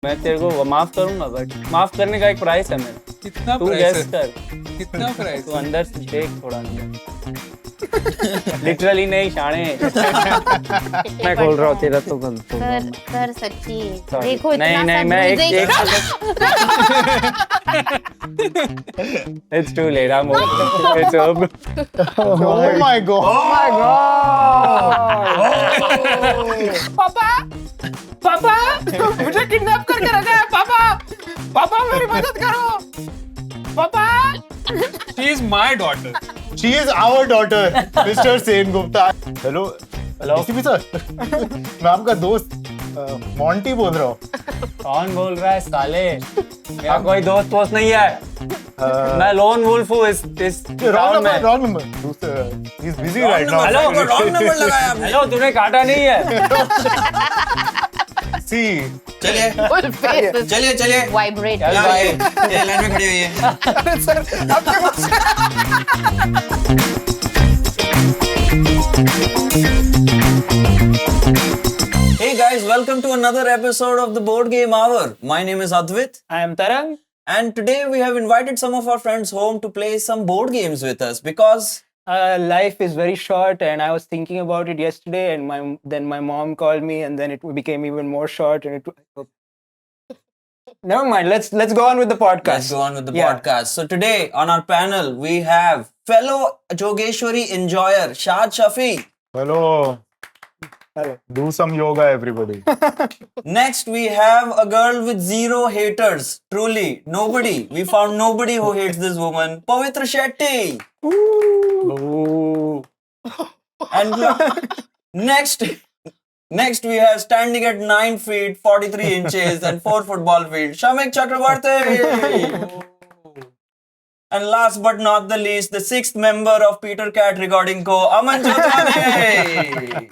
मैं तेरे को माफ करूंगा, बट माफ करने का एक प्राइस है मेरा। कितना तू प्राइस गेस है? कर, कितना प्राइस? तू अंदर से देख थोड़ा अंदर। लिटरली नहीं शाणे। मैं खोल रहा हूँ तेरा तो गलत खोल रहा हूँ। सर सच्ची Sorry. देखो इतना नहीं नहीं सब मैं एक bruising- It's too late. I'm over. It's over. Oh my god! Oh my god! पापा मुझे किडनैप करके रखा है। पापा मेरी मदद करो। पापा She is my daughter. She is our daughter, Mr. Sen Gupta. Hello, DCP sir. मैं आपका दोस्त मॉन्टी बोल रहा हूँ। कौन बोल रहा है साले? मेरा कोई दोस्त नहीं है। मैं लोन वुल्फ हूँ इस Wrong टाउन में। number. He's busy right now. Hello? Wrong number लगाया आपने। हेलो, तूने काटा नहीं है। See, चलिए Full face is चलिए vibrate. चल यहाँ भाई। ये लाइन में खड़ी हुई है। Hey guys, welcome to another episode of the Board Game Hour. My name is Advit, I am Tarang. and today we have invited some of our friends home to play some board games with us because Life is very short, and I was thinking about it yesterday, and then my mom called me, and then it became even more short, and never mind. Let's go on with the podcast. let's go on with the Yeah. podcast. So today on our panel we have fellow Jogeshwari enjoyer Shad Shafi. hello. Hello. Do some yoga, everybody. Next, we have a girl with zero haters. Truly, nobody. We found nobody who hates this woman. Pavitra Shetty. Ooh. And next we have standing at 9 feet, 43 inches and 4 football field, Shamik Chakrabarty. And last but not the least, the sixth member of Peter Cat Recording Co., Aman Jotwane.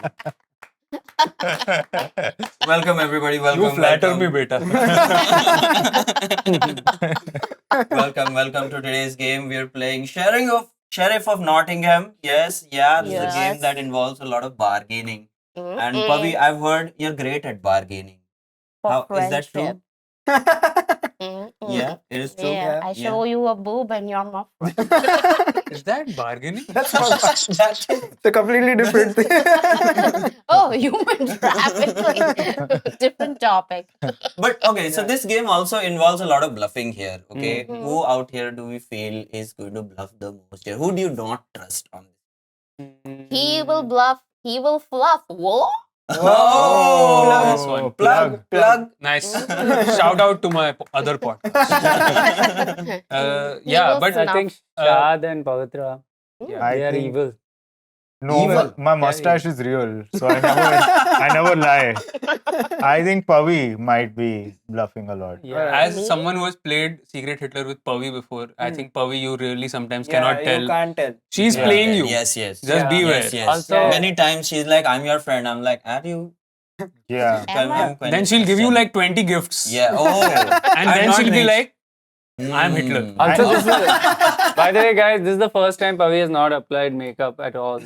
Welcome everybody, welcome. You flatter welcome. me, beta. Welcome to today's game. We are playing Sheriff of Nottingham. Yes, this is a Yes. game that involves a lot of bargaining. And Mm-mm. Pavi, I've heard you're great at bargaining. For How is that true? friendship. Mm-mm. Yeah, it is true. Yeah, I show you a boob and you're my friend. Is that bargaining? That- It's a completely different thing. Oh, human trafficking. Different topic. But okay, so this game also involves a lot of bluffing here. Okay, Mhm. who out here do we feel is going to bluff the most here? Who do you not trust on this? He will bluff, he will fluff. Whoa! Oh, Nice one. plug. Nice. Shout out to my other podcast. He Yeah, will but I snuff. think Shad and Pavitra, yeah. they are think- evil. No, Evil. my mustache is real, so I never lie. I think Pavi might be bluffing a lot. As Me? someone who has played Secret Hitler with Pavi before, I think Pavi, you really sometimes Yeah, cannot you tell. can't tell. She's Yeah. playing you. Yes. Just Yeah. beware. Yes. Also- Many times she's like, "I'm your friend." I'm like, "Are you?" Yeah. Am I? Then she'll give you like 20 gifts. Yeah. Oh. And then not she'll be rich. like, I'm Hitler. Mm. Also, by the way, guys, this is the first time Pavi has not applied makeup at all.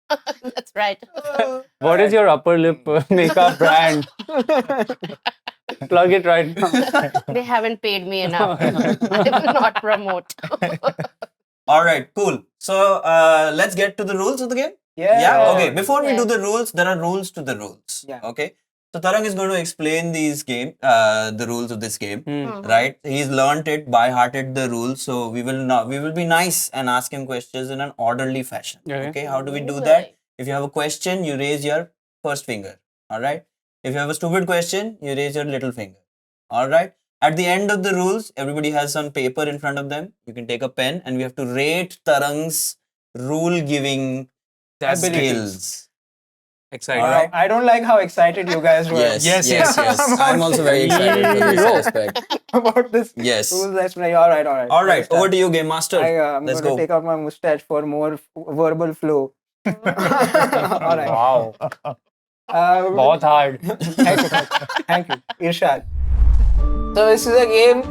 That's right. What is your upper lip makeup brand? Plug it right now. They haven't paid me enough. I will not promote. All right. Cool. So let's get to the rules of the game. Yeah. Okay. Before we Yeah. do the rules, there are rules to the rules. Yeah. Okay. So Tarang is going to explain the rules of this game. Hmm. Right? He's learnt it, by-hearted the rules. So we will be nice and ask him questions in an orderly fashion. Okay. Okay. How do we do Ooh, that? like- If you have a question, you raise your first finger. All right. If you have a stupid question, you raise your little finger. All right. At the end of the rules, everybody has some paper in front of them. You can take a pen, and we have to rate Tarang's rule-giving skills. excited. All right. I don't like how excited you guys were Yes. I'm also very excited for this aspect. about this. Yes. Rules explanation. All right. All right. Over to you, Game Master. I'm Let's going go. to take out my mustache for more verbal flow. All right. Wow. बहुत hard. Thank you. Irshad. So this is a game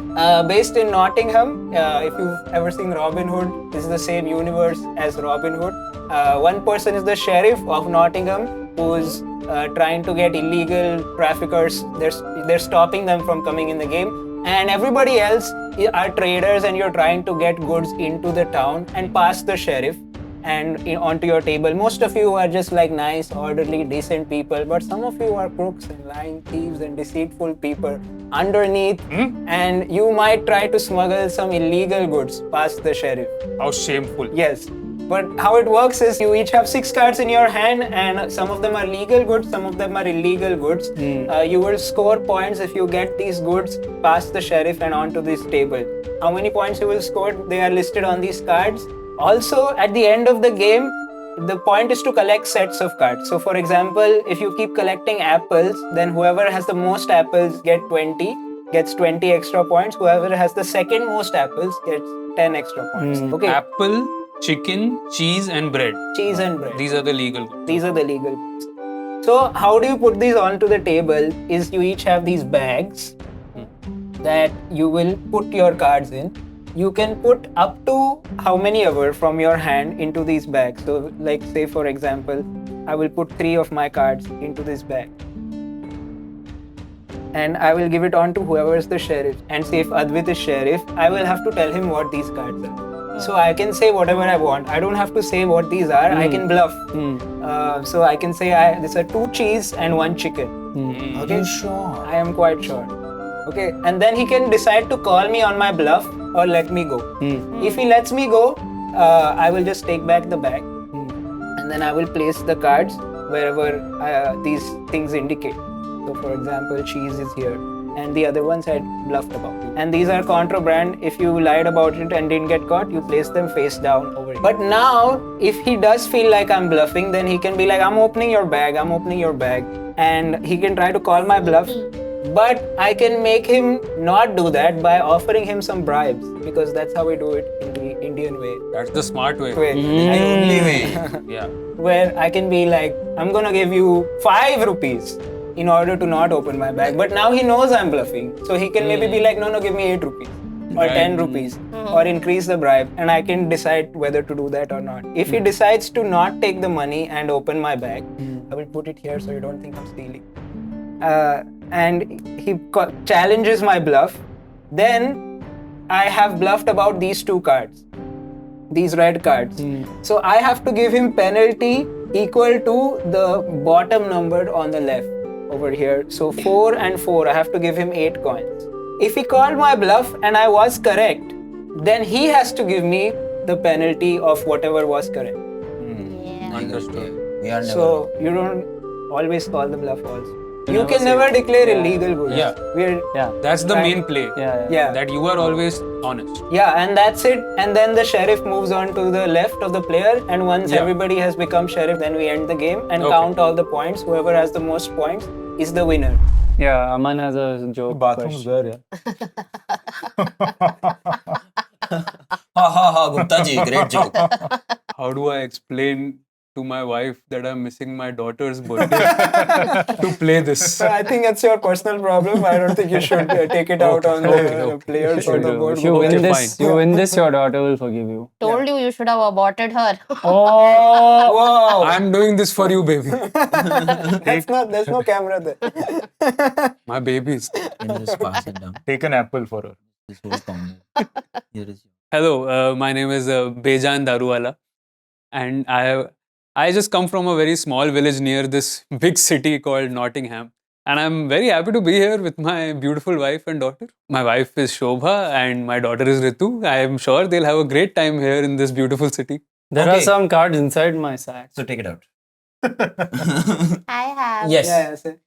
based in Nottingham. If you've ever seen Robin Hood, this is the same universe as Robin Hood. One person is the sheriff of Nottingham, who's trying to get illegal traffickers. They're stopping them from coming in the game, and everybody else are traders, and you're trying to get goods into the town and past the sheriff and onto your table. Most of you are just like nice, orderly, decent people, but some of you are crooks and lying thieves and deceitful people underneath, and you might try to smuggle some illegal goods past the sheriff. How shameful. Yes. But how it works is you each have 6 cards in your hand, and some of them are legal goods, some of them are illegal goods. You will score points if you get these goods past the sheriff and onto this table. How many points you will score, they are listed on these cards. Also, at the end of the game, the point is to collect sets of cards. So for example, if you keep collecting apples, then whoever has the most apples gets 20 extra points. Whoever has the second most apples gets 10 extra points. Okay. Apple, chicken, cheese, and bread. Cheese and bread. These are the legal goods. These are the legal goods. So how do you put these onto the table is you each have these bags that you will put your cards in. You can put up to how many ever from your hand into these bags. So like say for example, I will put 3 of my cards into this bag. And I will give it on to whoever is the sheriff. And say if Advait is sheriff, I will have to tell him what these cards are. So I can say whatever I want. I don't have to say what these are. I can bluff. So I can say these are 2 cheese and 1 chicken. Are you sure? I am quite sure. Okay, and then he can decide to call me on my bluff or let me go. If he lets me go, I will just take back the bag and then I will place the cards wherever these things indicate. So for example, cheese is here and the other ones I bluffed about. And these are contraband. If you lied about it and didn't get caught, you place them face down over here. But now, if he does feel like I'm bluffing, then he can be like, I'm opening your bag, I'm opening your bag. And he can try to call my bluff. But I can make him not do that by offering him some bribes, because that's how we do it in the Indian way. That's the smart way. The only way. Yeah. Where I can be like, I'm gonna give you 5 rupees in order to not open my bag. But now he knows I'm bluffing. So he can maybe be like, no, give me 8 rupees or 10 rupees or increase the bribe, and I can decide whether to do that or not. If he decides to not take the money and open my bag, I will put it here so you don't think I'm stealing. And he challenges my bluff, then I have bluffed about these 2 cards, these red cards. So I have to give him penalty equal to the bottom number on the left over here. So 4 and 4, I have to give him 8 coins. If he called my bluff and I was correct, then he has to give me the penalty of whatever was correct. Understood. We are never. So you don't always call the bluff also. You can never declare illegal goods. Yeah. That's the main play. Yeah. That you are always honest. Yeah, and that's it. And then the sheriff moves on to the left of the player, and once everybody has become sheriff, then we end the game and count all the points. Whoever has the most points is the winner. Yeah, Aman has a joke. Bathroom is there, Ha, Gupta ji, great joke. How do I explain to my wife that I'm missing my daughter's birthday to play this? So I think it's your personal problem. I don't think you should take it out on the players or the board. If you win fine. you win this, your daughter will forgive you. Told you should have aborted her. Oh, Wow! I'm doing this for you, baby. There's no camera there. My babies. Can you just pass it down? Take an apple for her. This whole combo. Here is Hello, my name is Bejan Daruwala, and I just come from a very small village near this big city called Nottingham. And I'm very happy to be here with my beautiful wife and daughter. My wife is Shobha and my daughter is Ritu. I am sure they'll have a great time here in this beautiful city. there Okay. are some cards inside my sack. So take it out. I have. Yes. Yeah, sir.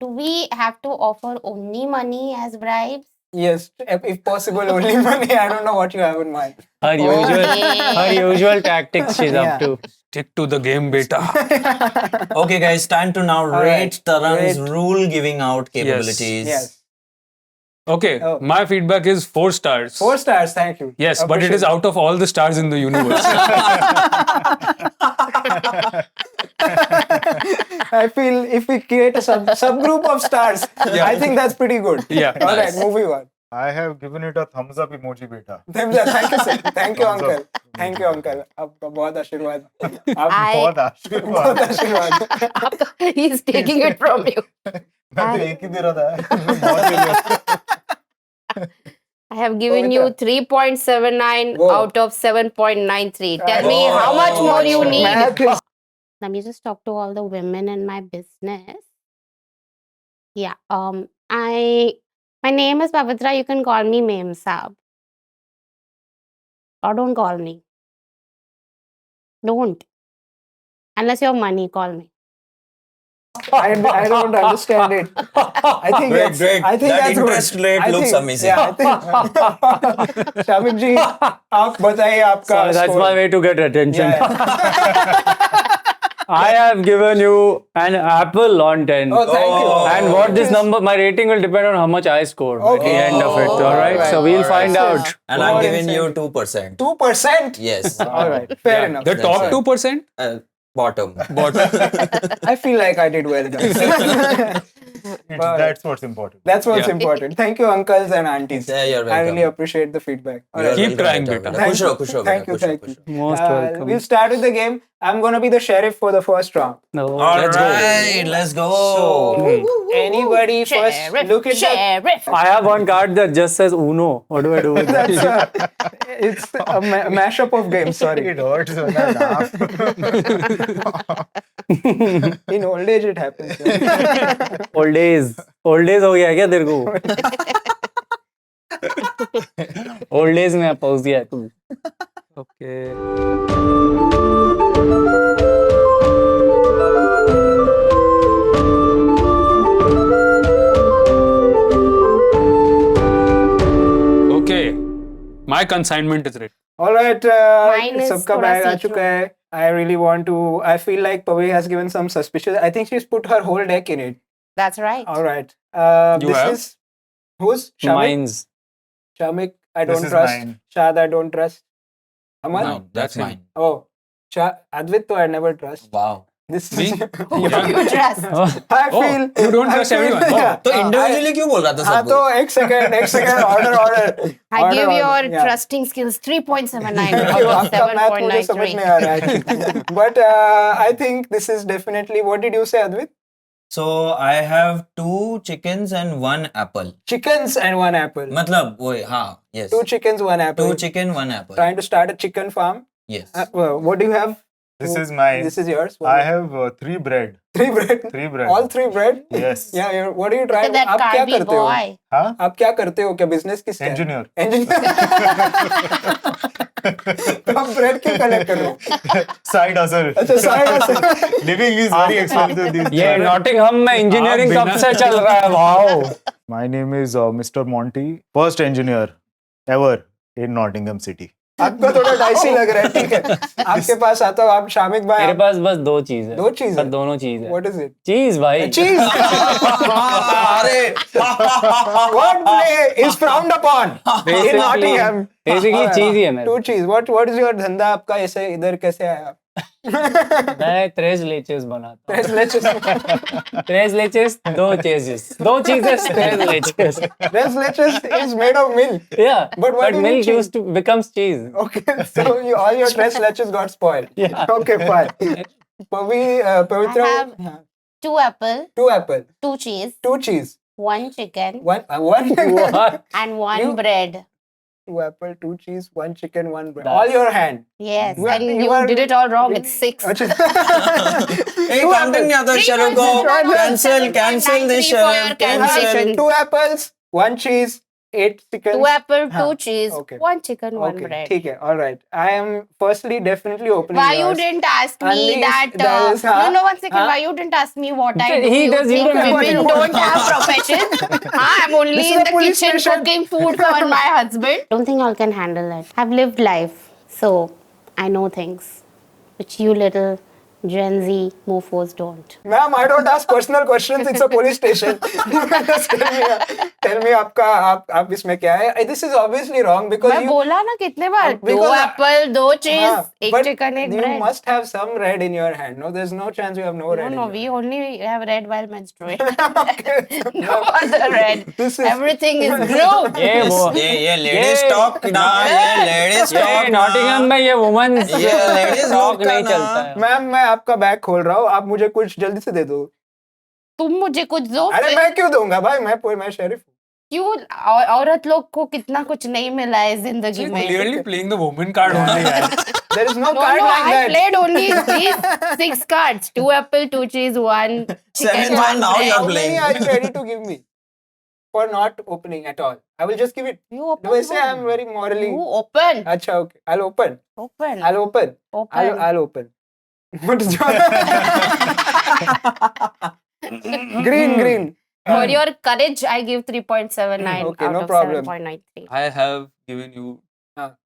Do we have to offer only money as bribes? Yes, if possible, only money. I don't know what you have in mind. Her usual tactics she's up to. Stick to the game, beta. Okay, guys, time to now right. rate Tarang's Rate. rule giving out capabilities. Yes. Okay, Oh. my feedback is 4 stars. 4 stars, thank you. Yes, but it is out of all the stars in the universe. I feel if we create a subgroup of stars, I think that's pretty good. Yeah. All right, moving on. I have given it a thumbs up emoji, beta. Thank you, sir. Thank you, Thumbs uncle. up. Thank you, uncle. आपका बहुत आशीर्वाद. आप बहुत बहुत आशीर्वाद. आशीर्वाद. He's taking it from you. मैं तो एक ही दे रहा था. बहुत दे दिया. I have given you 3.79 Whoa. out of 7.93. Tell me how much more you need. Math is Let me just talk to all the women in my business. Yeah. My name is Pavitra. You can call me Mem Saab. Or don't call me. Don't. Unless you have money, call me. I don't understand it. I think Great, that's great. I think That that's interest good. rate I looks think, amazing. Yeah, I think. Shamik ji, आप बताइए आपका So that's score. my way to get attention. Yeah. I have given you an apple on 10. Oh, thank you. Oh. And what this number, my rating will depend on how much I score at the end of it. All right. So we'll find out. And I'm More giving you incentive. 2%. 2%. Yes. All right, fair enough. The top That's 2%? Bottom. I feel like I did well. Guys. That's what's important. That's what's Yeah. important. Thank you, uncles and aunties. Yeah, you're I welcome. really appreciate the feedback. All You're right. Keep welcome, trying, beta, beta. beta. Thank Push you. up, push up, Thank beta, you, push up, thank push you. up. Most welcome. We'll start with the game. I'm gonna be the sheriff for the first round. No. All Let's go. right, let's go. So, anybody first Sheriff, look at sheriff. I have one card that just says Uno. What do I do with that? it's a mashup of games. Sorry. It hurts when I laugh. In old age, it happens. Old days. Old days हो गया क्या तेरे को? Old days में पहुंच गया तू. Okay. Okay. My consignment is ready. All right. Mine is सबका थोड़ा बैग आ see-through. चुका है. I really want to. I feel like Pavi has given some suspicious. I think she's put her whole deck in it. That's right. All right. You This have? is who's Shamik? Mine's. Shamik, I This don't is trust. mine. Shad, I don't trust. Aman? No, that's him. mine. Oh, Advit, I never trust. Wow. This Me? is. You trust. I Oh, feel. you don't I trust feel- everyone. Oh. Yeah. तो individually क्यों बोल रहा था हाँ सबको? तो एक second order. I Order, give order. your Yeah. trusting skills 3.79 Thank out you. of आपका math मुझे समझ नहीं आ 7.93. रहा है. But I think this is definitely. What did you say, Advit? So I have 2 chickens and 1 apple. Chickens and one apple. मतलब वो हाँ yes. 2 chickens, 1 apple. 2 chicken, 1 apple. Trying to start a chicken farm. Yes. What do you have? This is mine. This is yours. What I do you- have 3 bread. 3 bread. 3 bread. All 3 bread. Yes. Yeah. What do you try? Look at that आप क्या Carby करते हो? boy. Huh? आप क्या करते हो? क्या business किसका है? Engineer. Engineer. तो आप bread क्यों collect कर रहे हो? Side hustle. अच्छा side hustle. Living is very expensive these ये days. नॉटिंघम में इंजीनियरिंग आप कब बिना- से चल रहा है? Wow. My name is Mr. Monty, first engineer ever in Nottingham City. आपको थोड़ा डाइसी लग रहा है. ठीक है. आपके पास आता हूँ. आप शामिक भाई. मेरे पास बस 2 चीज है. 2 चीज पर है. दोनों चीज है. What is it? चीज भाई. Cheese. अरे Wordplay is frowned upon in Nottingham. Basically चीज ही है मेरे. 2 cheese. What is your धंधा आपका ऐसे इधर कैसे आया? मैं 3 लेचेस बनाता हूँ. Let's just 3 लेचेस 2 चीजेस. 2 चीजेस 3 लेचेस. lettuce is made of milk. Yeah. But why do you milk need cheese? used to becomes cheese. Okay, so all your tres leches got spoiled. Yeah. Okay, fine. Pavitra, I have- yeah. 2 apple, 2 apple, 2 cheese, 2 cheese, 1 chicken, one What? and 1 You- bread. 2 apple, 2 cheese, 1 chicken, 1 bread. That's- All your hand. Yes, You are- and you you are- did it all wrong. It's 6. अच्छा. एक counting नहीं आता शरीफ को. Cancel this sheriff. Cancel. 2 apples, 1 cheese, 8 chicken. 2 apple, 2 हाँ, cheese, okay. 1 chicken, 1 Okay, bread. ठीक है. All right. I am firstly definitely opening Why you yours. didn't ask me Unleash that? those, huh? No, 1 second. Huh? Why you didn't ask me what I do? He You does, you think don't have women to. don't have professions? I'm only This is in a the police kitchen station. cooking food for my husband. Don't think I can handle it. I've lived life, so I know things which you little Gen Z mofos don't. Ma'am, I don't ask personal questions. It's a police station. Just tell me आप इसमें क्या है? This is obviously wrong because मैं you. बोला ना कितने बार, Because दो I- Apple, दो चीज, हाँ, एक but चिकन, एक you bread. must have some red in your hand. No, there's no chance you have no red. No, in we your only have red while menstruating. hand. Okay. No other red. This is- Everything is blue. ये वो ये ladies ये- talk ना, ये ladies ये talk Nottingham ना. में ये वुमन ये ladies टॉक लोग का नहीं ना. चलता है. मैम, मैं आपका बैग खोल रहा हूँ. आप मुझे कुछ जल्दी से दे दो. तुम मुझे कुछ दो. अरे फिर मैं क्यों दूंगा भाई? मैं शेरिफ हूँ. क्यों औरत लोग को कितना कुछ नहीं मिला है जिंदगी में. Clearly playing the woman card only. यार. There is no No, card like I that. played only these 6 cards. 2 apple, 2 cheese, 1 chicken, Seventh one, now bread. you're How playing. many are you ready to give me? For not opening at all. I will just give it. You open वैसे I am one. very morally. You open. अच्छा, okay. I'll open. Open. I'll open. Open. I'll open. What is your green? For your courage, I give 3.79 Okay, out no of problem. 7.93. I have given you हाँ.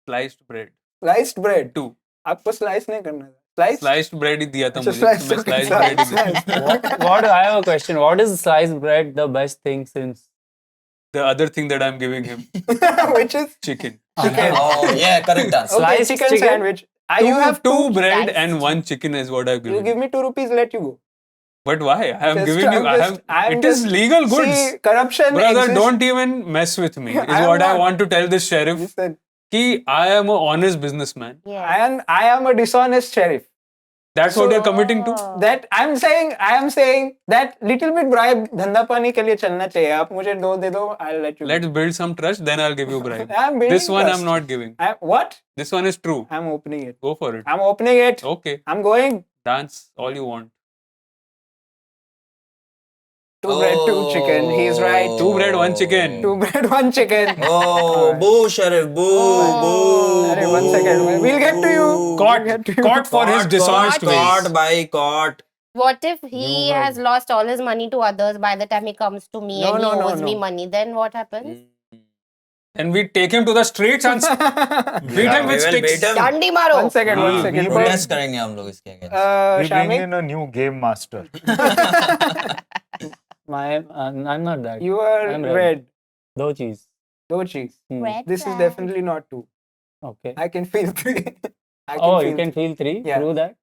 sliced bread. Sliced bread. 2. आपको slice नहीं करना था. Slice? Sliced bread ही दिया था अच्छा, मुझे. slice, मैं okay, sliced slice, bread ही दिया. slice. What I have a question. What is sliced bread the best thing since? The other thing that I'm giving him, Which is chicken. Oh, yeah, correct answer. okay, Sliced chicken chicken? sandwich. You have two bread sliced. and 1 chicken is what I've You given. give me 2 rupees, let you go. But why? I am Just- giving you. I'm It is just- legal goods. See, corruption Brother, exists. don't even mess with me. Is I'm what I not. want to tell this sheriff. Listen, Ki I am a honest businessman. Yes. I am a dishonest sheriff. That's what So- you're committing to. That I am saying that little bit bribe धंधा पानी के लिए चलना चाहिए. आप मुझे 2 दे दो, I'll let you. Let's build some trust, then I'll give you bribe. I'm building This one trust. I'm not giving. What? This one is true. I'm opening it. Go for it. I'm opening it. Okay. I'm going. Dance all you want. 2 bread, 2 chicken. He's right. 2 bread, 1 chicken. 2 bread, 1 chicken. Oh, boo, Sheriff, boo, boo. Arey, 1 second. We'll get to you. Caught. We'll get to you. Caught for his dishonest ways. Caught by caught. What if he has lost all his money to others by the time he comes to me No, and he no, owes me no. money? Then what happens? And we take him to the streets and beat him with we will sticks. beat him. Dandi maro. 1 second, 1 second. Protest करेंगे हम लोग इसके आगे. We bring Shamik, in a new game master. I'm not that. you are I'm red. red. No cheese. No cheese. Red This is flag. definitely not 2. Okay. I can feel 3. I Oh, feel you can feel 3? Yeah. Prove that?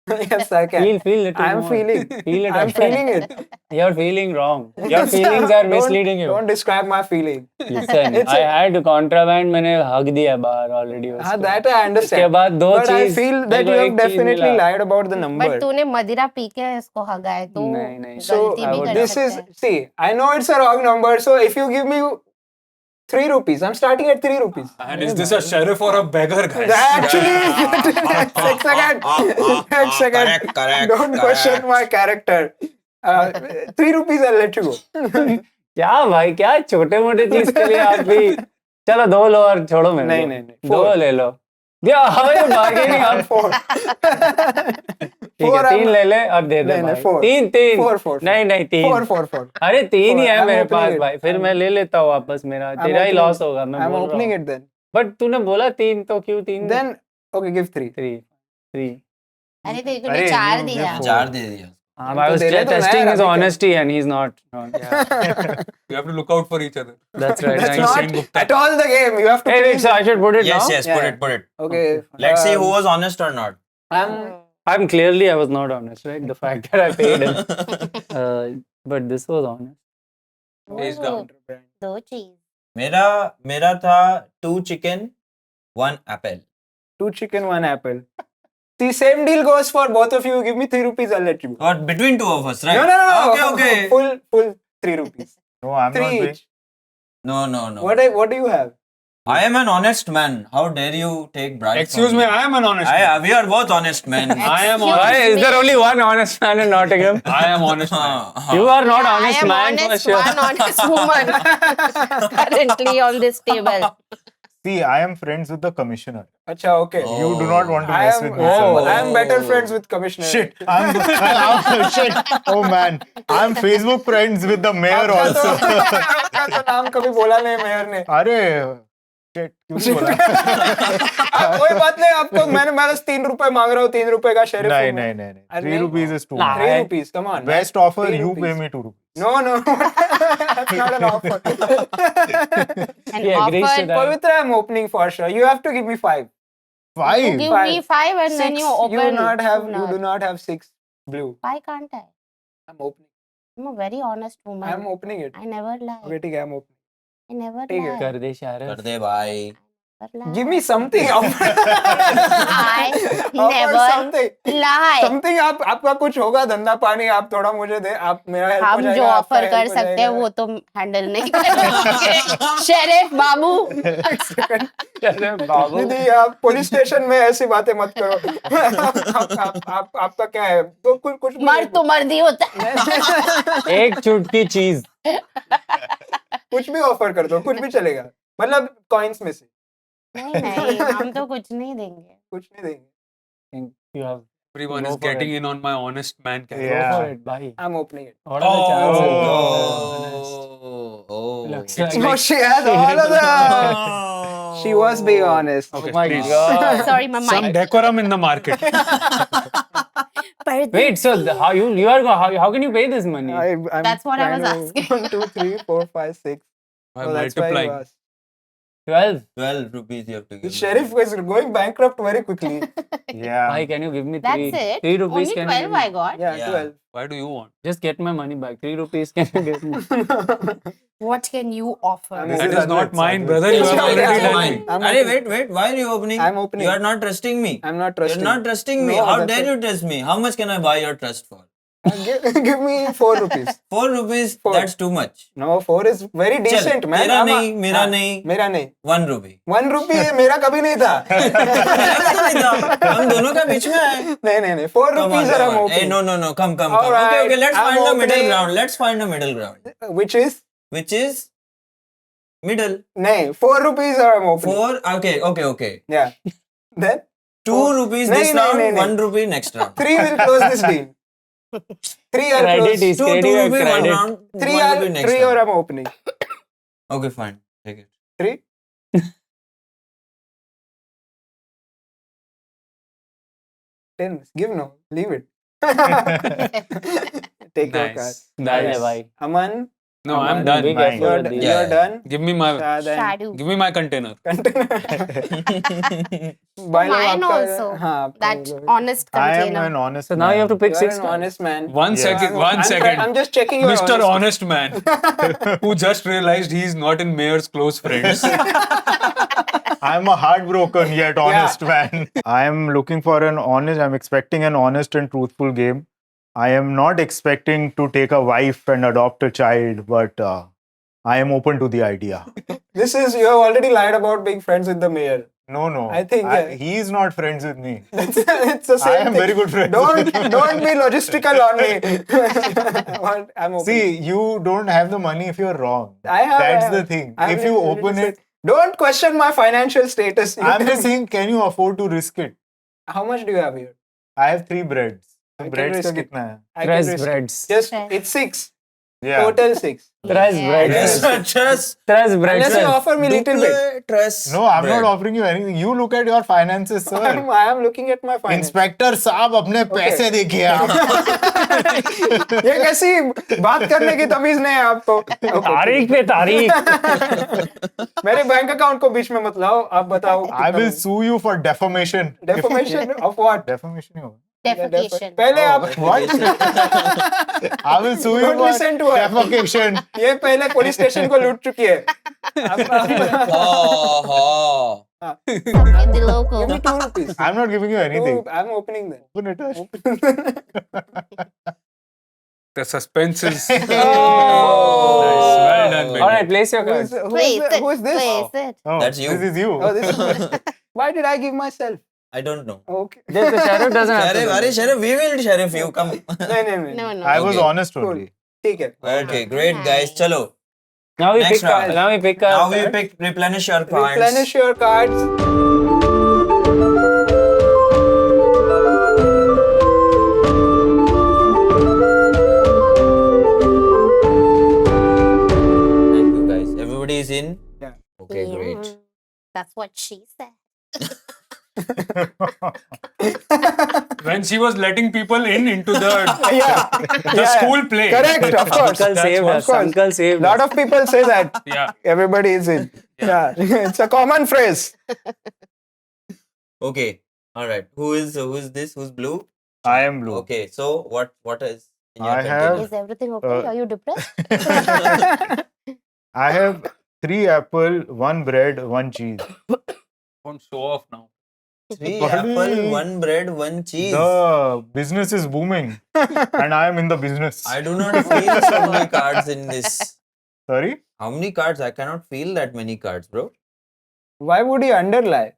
Yes, I can. Feel it. I'm feeling. Feel it. I'm feeling it. You're feeling wrong. Your feelings are misleading you. Don't describe my feeling. Listen, It's I a- had contraband मैंने हक दिया बाहर already हाँ, उसको. that I उसके understand. बाद 2 But I चीज feel that मेरे you को have एक चीज definitely मिला. lied about the number. But तूने मदिरा पी के इसको हगाए तो नहीं, नहीं. So गलती भी कर this is, सकता है. see, I know it's a wrong number. So if you give me 3 rupees, I'm starting at 3 rupees. And is this a sheriff or a beggar, guys? Actually, take second. Take second. Correct. Don't question my character. 3 rupees, I'll let you go. क्या भाई क्या छोटे मोटे चीज के लिए आप भी चलो 2 लो और छोड़ो मेरे नहीं, को. नहीं, नहीं. 2 ले लो. या हमें बार्गेनिंग आप 4. ठीक है 3 ले ले और दे दे नहीं, नहीं, भाई. 4. 3 4. नहीं नहीं 3 4. अरे 3 ही है I'm मेरे opening पास it. भाई फिर मैं ले लेता हूँ वापस मेरा तेरा ही opening- लॉस होगा मैं I'm बोल रहा opening हूँ. it then. बट तूने बोला 3 तो क्यों 3? Then, okay, give 3. 3 अरे तो तूने अरे, 4 you दिया. give 4 दे दिया. I was दे दे तो testing मैं his अभी honesty and he's not. You have to look out for each other. That's right. That's Thanks. Shane not Gupta. at all the game. You have to Hey, play. wait, so I should put it Yes, now? yes, Yeah. put it. Okay. Let's see who was honest or not. I'm I'm clearly I was not honest, right? The fact that I paid him. But this was honest. Face Oh, down. 2 cheese. मेरा था 2 chicken, 1 apple. 2 chicken, 1 apple. The same deal goes for both of you. Give me 3 rupees, I'll let you go. What between 2 of us, right? No. Okay. Full 3 rupees. No, I'm 3 not doing. each. No. What do you have? I am an honest man. How dare you take bribes? Excuse from me, I am an honest man. We are both honest men. I am Excuse Why? honest. Is there only one honest man in Nottingham? I am honest man. You are not Yeah, honest I am man honest, for sure. one honest woman currently on this table. See, I am friends with the commissioner. Acha, okay. You do not want to I mess am, with me. I am sir. better friends with Commissioner. Shit. Shit. Oh man. I'm Facebook friends with the mayor आपका also. तो नाम कभी बोला नहीं mayor ने. अरे Shit, क्यों नहीं बोला? कोई बात नहीं, आपको मैं बस 3 रुपए मांग रहा हूँ, 3 रुपए का शेरिफ नहीं, हूँ मैं। नहीं, नहीं, नहीं. अरे 3 नहीं. rupees is too Nah. much. 3 rupees, come on. Best offer, 3 you rupees. pay me 2 rupees. No, that's not an offer. An He agrees offer. to that. Pavitra, I'm opening for sure. You have to give me 5. You 5? give me 5 and then 6, you open. you do not have 6 blue. Why can't I? I'm opening. I'm a very honest woman. I'm opening it. I never lie. Okay, ठीक है, I'm opening. I never ठीक है. lie. कर दे शायद. कर दे भाई. Never lie. Give me something. Offer I never something. lie. Something आपका कुछ होगा धंधा पानी, आप थोड़ा मुझे दे, आप मेरा help हो हम जाएगा, जो आपका ऑफर help कर हो सकते हैं जाएगा. वो तो हैंडल नहीं करेंगे शेरिफ बाबू. दीदी, आप पुलिस स्टेशन में ऐसी बातें मत करो. आपका क्या है? तो कुछ मर तो मर्दी होता है. एक चुटकी चीज. कुछ भी ऑफर कर दो, कुछ भी चलेगा. मतलब कॉइन्स में से नहीं हम तो कुछ नहीं देंगे. कुछ नहीं देंगे. You have Everyone Go is for getting it. in on my honest man character. go Yeah. for it, bhai. I'm opening it. What are the chances? Oh. Looks like No, she has all of them. She was being honest. Okay, my please. God. Sorry my Some mic. decorum in the market. Wait, so how how can you pay this money? I'm That's what I was trying to- asking. 1, 2, 3, 4, 5, 6. By So that's why you multiplying. asked. 12. 12 rupees you have to The give. sheriff is going bankrupt very quickly. Yeah. Bhai, can you give me 3? That's it. 3 rupees Only can you 12 give me? I got. Yeah, Yeah. 12. Why do you want? Just get my money back. 3 rupees can you give me? What can you offer? I'm This That is is not Advait, mine, Advait. brother. You It's have not already mine. done Mine. it. I'm Arey, opening. wait. Why are you opening? I'm opening. You are not trusting me. I'm not trusting. You're not trusting me. No, How that's dare it. you trust me? How much can I buy your trust for? Give me 4 rupees. 4 rupees? 4. That's too much. No, 4 is very decent, man. तेरा I'm a- नहीं, मेरा हाँ, नहीं. मेरा नहीं. 1 rupee. 1 rupee मेरा कभी नहीं था. हम दोनों का बीच में है. नहीं. 4 Come on, rupees are come I'm on. Hey, opening. no. Come. All right, Okay. Let's I'm find a middle opening. ground. Let's find a middle ground. Which is? Which is middle. नहीं, 4 rupees are I'm opening. 4. Okay. Yeah. Then 2 rupees नहीं, this नहीं, round. नहीं, नहीं. 1 rupee next round. 3 will close this deal. 3 are Credit closed. is 2 credit. rupee one Credit. round. 3 1 are rupee next 3 or round. I'm opening. Okay, fine. Take it. 3. Ten. Give no. Leave it. Take your card. Nice. Nice, bhai. Aman, No, I'm Aman, done. Big Mine. effort. you're, These. Yeah. you're done. Give me my Shad and Shadu. give me my container. By law Mine आपका- also. हाँ, आपका That भी- honest I am container. an honest So now you have to man. pick You're 6 an cards. honest man. One second. I'm- One I'm second. I'm just checking your Mr. honesty. Honest Man, who just realized he's not in Mayor's close friends. I'm a heartbroken yet honest man. I am looking for an honest, I'm expecting an honest and truthful game. I am not expecting to take a wife and adopt a child, but I am open to the idea. This is, you have already lied about being friends with the mayor. No. I think, yeah. he's not friends with me. It's the same I am thing. very good friends. Don't be logistical on me. What? I'm open. See, you don't have the money if you're wrong. I have. That's the thing. I'm If you literally open saying- it, don't question my financial status. You I'm tell just me. saying, can you afford to risk it? How much do you have here? I have 3 breads. I So can breads risk का it. कितना है? I can Tres risk it. breads. Just Tres. it's 6. Yeah. Total 6. Tres Yeah. breads. Trust. Tres breads. Unless you offer me little bit. Trust. No, I'm not offering you anything. You look at your finances, sir. I am looking at my finance. Inspector साहब अपने पैसे देखिए आप. ये कैसी बात करने की तमीज नहीं है आपको. तारीख पे तारीख. मेरे बैंक अकाउंट को बीच में मत लाओ. आप बताओ. I will sue you for defamation. Defamation of what? Defamation ही होगा. Defecation. पहले आप I will sue you Don't for listen to her. defecation. ये पहले पुलिस स्टेशन को लूट चुकी है. Oh. In the local. Give me 2 rupees. I'm not giving you anything. I'm opening them. Open it. Ash. The suspense is Oh. nice. Well done, All baby. right, place your Who is, cards. who is this? Place it. Oh, That's you. This is you. Oh, this is. Why did I give myself? I don't know. Okay. The sheriff doesn't have to. Sheriff, Sheriff, we will sheriff you. Come. नहीं. No. I was Okay. honest Cool. only. ठीक है. Okay, great guys. Chalo. Now we Next pick. round. Now we pick. Now we pick replenish your cards. Replenish your cards. Thank you guys. Everybody is in. Yeah. Okay, great. she said. When she was letting people into the Yeah. school play. Correct, of course. Uncle saved Of us. course. Uncle saved Lot us. of people say that. Yeah. Everybody is in. Yeah. It's a common phrase. Okay. All right. Who is this? Who's blue? I am blue. Okay. So what is in your I container? have- Is everything okay? Uh, Are you depressed? I have 3 apple, 1 bread, 1 cheese. Don't show off now. 3 Buddy. apple, 1 bread, 1 cheese. The business is booming, and I am in the business. I do not feel so many cards in this. Sorry. How many cards? I cannot feel that many cards, bro. Why would he underlie?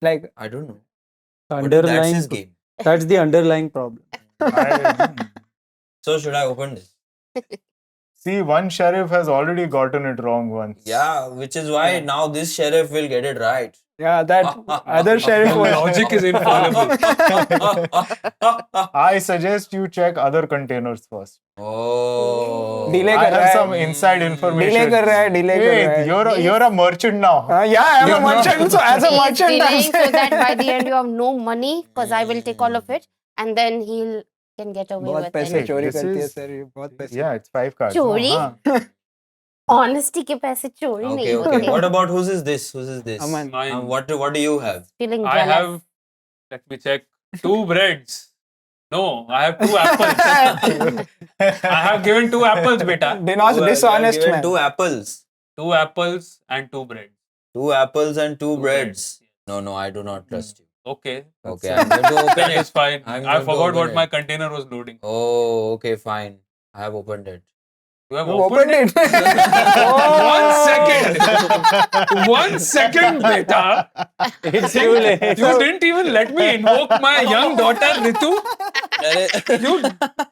Like, I don't know. But that's Underlying. his game. That's the underlying problem. So should I open this? See, one sheriff has already gotten it wrong once. Yeah, which is why now this sheriff will get it right. yeah, that other sheriff The was. logic is infallible. I suggest you check other containers first. Oh. Delay I kar raha have hai. some inside information. Delay kar raha hai, delay kar Hey, raha hai. you're a merchant now. Yeah, I'm a merchant. So as a He's merchant, I'm delaying so that by saying- the end you have no money because I will take all of it and then he'll can get away बहुत with पैसे it. चोरी This करती है is- sir ये बहुत पैसे. Yeah, it's 5 cards. चोरी? हाँ. Honesty के पैसे चोरी Okay, नहीं okay. होते. What about whose is this? Whose is this? Aman. Mine. What do you have? Feeling I jealous. have, let me check, 2 breads. No, I have 2 apples. I have given 2 apples, beta. Dinos You have dishonest given man. 2 apples. 2 apples and 2 breads. 2 apples and 2 breads. Yes. No, I do not trust you. Okay. Okay, I'm going to open That is it. fine. I'm I going to forgot open what it. my container was loading. Oh, okay, fine. I have opened it. You have You opened opened it? it. 1 second. 1 second, beta. It's too late. You didn't even let me invoke my young daughter, Ritu.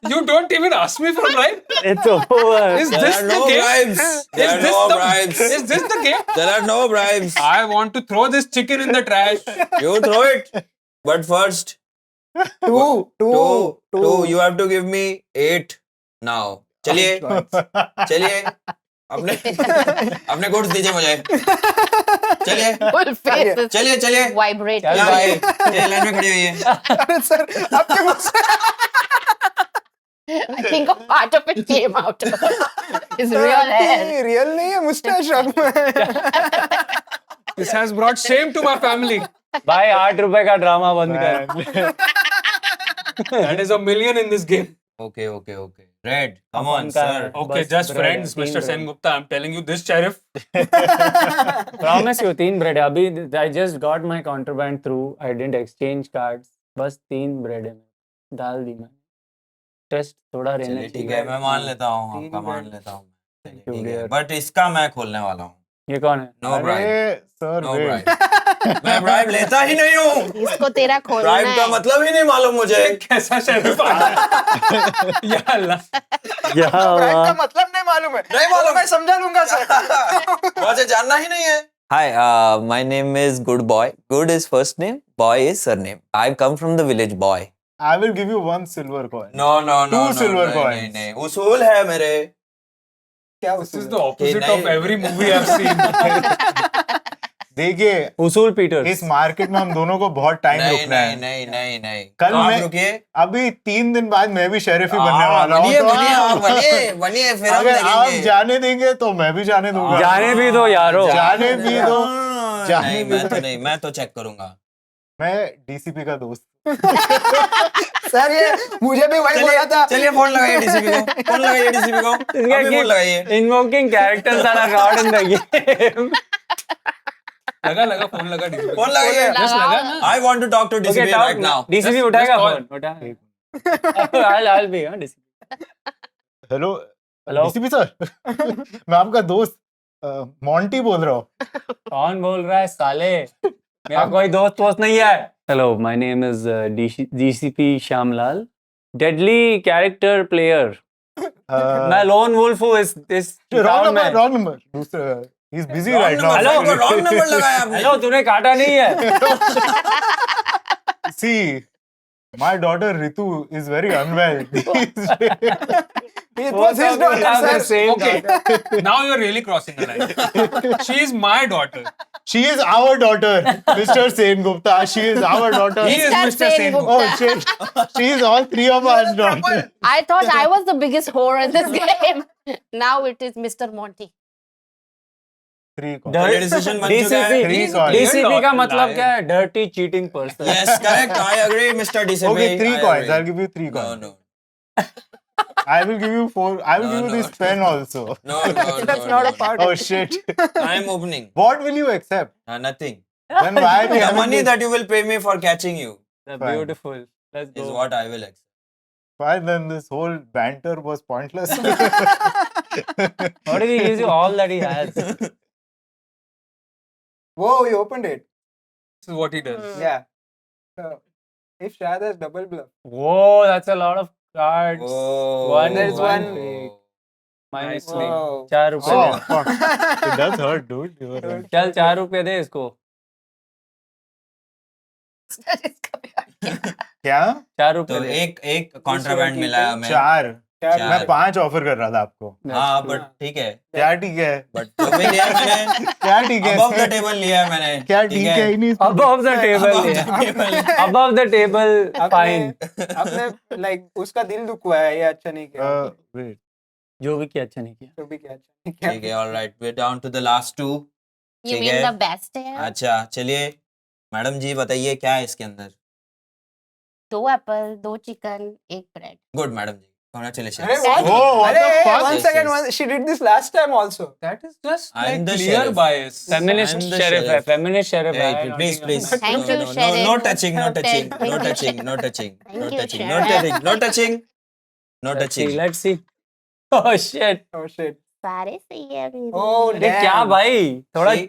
You don't even ask me for a bribe. It's over. Is There this are the no game? bribes. There are Is this no the- bribes. Is this the game? There are no bribes. I want to throw this chicken in the trash. You throw it. But first, Two. you have to give me 8 now. चलिए अपने goods दीजिए मुझे चलिए Full face is चलिए vibrating. यहाँ आइए, ये line में खड़ी हुई है अरे सर आपके मुंह से I think a part of it came out. His real hair. Real नहीं है मुस्टैच रख में. This has brought shame to my family. भाई 8 रुपए का ड्रामा बंद कर. That is a million in this game. okay Red, come on अपन का sir Okay, बस just bread है, friends, 3 Mr. bread. Sen Gupta. I'm telling you, this sheriff. Promise you 3 bread है. अभी I just got my contraband through. I didn't exchange cards. बस 3 bread है. डाल दी मैं. Test थोड़ा रहना चलिए ठीक चाहिए. है मैं मान लेता हूँ तीन आपका मान bread. लेता हूँ चलिए, You ठीक है dear. बट इसका मैं खोलने वाला हूँ ये कौन है? नो ब्राइब अरे सर नो wait. ब्राइब मैं ब्राइब लेता ही नहीं हूँ इसको तेरा खोलना ब्राइब का है. मतलब ही नहीं मालूम मुझे कैसा sheriff या अल्लाह. ब्राइब का मतलब नहीं मालूम है. नहीं मालूम. मैं समझा लूंगा सर. मुझे जानना ही नहीं है Hi, my name is Good Boy. Good is first name, Boy is surname. I've come from the village, boy. I will give you 1 silver coin. No, no, no. Two silver नहीं, coins. नहीं, उसूल है मेरे. क्या This is उसूल the है? opposite नहीं. of every movie I've seen. देखिए उसूल पीटर्स. इस मार्केट में हम दोनों को बहुत टाइम नहीं, रुकना है. नहीं. कल आप मैं रुकिए. अभी 3 दिन बाद मैं भी शेरिफ ही बनने वाला हूँ. बनिए, तो बनिए, आप- आप बनिए, फिर हम अगर आप देखेंगे. जाने देंगे तो मैं भी जाने दूंगा. जाने भी दो यारो. जाने भी दो. जाने नहीं, भी मैं दो. तो नहीं, मैं तो चेक करूंगा. मैं डीसीपी का दोस्त. सर ये मुझे भी वही बोला था. चलिए फोन लगाइए डीसीपी को. फोन लगाइए डीसीपी को. अभी फोन लगाइए. Invoking characters that are not in the game. लगा फोन लगा DCP. फोन लगाइए. Just लगा ना. I want to talk to Okay, DCP talk right now. DCP Just उठाएगा call. फोन. उठा. I'll be हाँ DCP. Hello Hello? DCP sir. मैं आपका दोस्त मॉन्टी बोल रहा हूँ. कौन बोल रहा है साले? मेरा कोई दोस्त वोस्त नहीं है. Hello, my name is DCP Shyamlal. Deadly character player. मैं lone wolf हूँ इस रॉन्ग town में. नंबर. Wrong number. दूसरा ही is busy Wrong right number, now. आपको wrong number लगाया आपने. हेलो तूने काटा नहीं है. सी My daughter Ritu is very unwell. It was his daughter, sir. Same Okay. Now you're really crossing the line. She is my daughter. She is our daughter, Mr. Sen Gupta. She is our daughter. He is Mr. Mr. Sen Sen. Gupta. Oh shit. She is all three of our daughters. I thought I was the biggest whore in this game. Now it is Mr. Monty. 3 coins. Dirty decision बन चुका है. Three He's a coins. clear DCP का liar. मतलब क्या है? Dirty cheating person. Yes, correct. I agree, Mr. DCP. Okay, 3 I coins. agree. I'll give you 3 No, coins. no. I will give you 4. I will No, give you no, this no. pen also. No, no, That's no, not no. a part Oh of it. shit. I am opening. What will you accept? Nothing. Then why we The haven't money been- that you will pay me for catching you That's Fine. beautiful. Let's is go. what I will accept. Why then this whole banter was pointless? What if he gives you all that he has? Whoa, you opened it. This is what he does. Yeah. So, if Shad has double bluff, Whoa, that's a lot of cards. Oh, One There's one. fake. Minus Nicely. 3. Wow. 4 रुपए Oh, they. fuck. It does hurt, dude. You were right. चल 4 रुपए दे इसको. क्या 4 रुपए तो दे. एक contraband मिला है हमें. 4 Shad, चार. मैं 5 ऑफर कर रहा था आपको. हाँ, but ठीक है. क्या ठीक है? But जो भी लिया है मैंने क्या ठीक है? above the table लिया है मैंने. क्या ठीक है? ही नहीं. Above the table. Above the yeah. table. Above the table. Fine. आपने like उसका दिल दुख हुआ है, ये अच्छा नहीं किया. Wait. जो भी किया अच्छा नहीं किया. तो भी क्या अच्छा नहीं किया. ठीक है, all right. We're down to the last 2. You ठीक mean है. the best है? अच्छा, चलिए मैडम जी बताइए क्या है इसके अंदर. 2 apple, 2 chicken, 1 bread. Good madam ji. Congratulations. अरे what? Oh, what the अरे, fuck? one Yes, second, yes. she did this last time also. That is just I'm like the clear sheriff. bias. Feminist I'm the sheriff है. sheriff. Feminist sheriff Hey, है. please, please. Thank no, you, no, Sheriff. no touching, no touching, Thank no you. touching, no touching, Thank no you, touching, no Sheriff. touching, no touching, no Let's see. touching. Let's see. Oh shit. Oh shit. सारे सही है मेरे. Oh अरे damn. क्या भाई? थोड़ा See,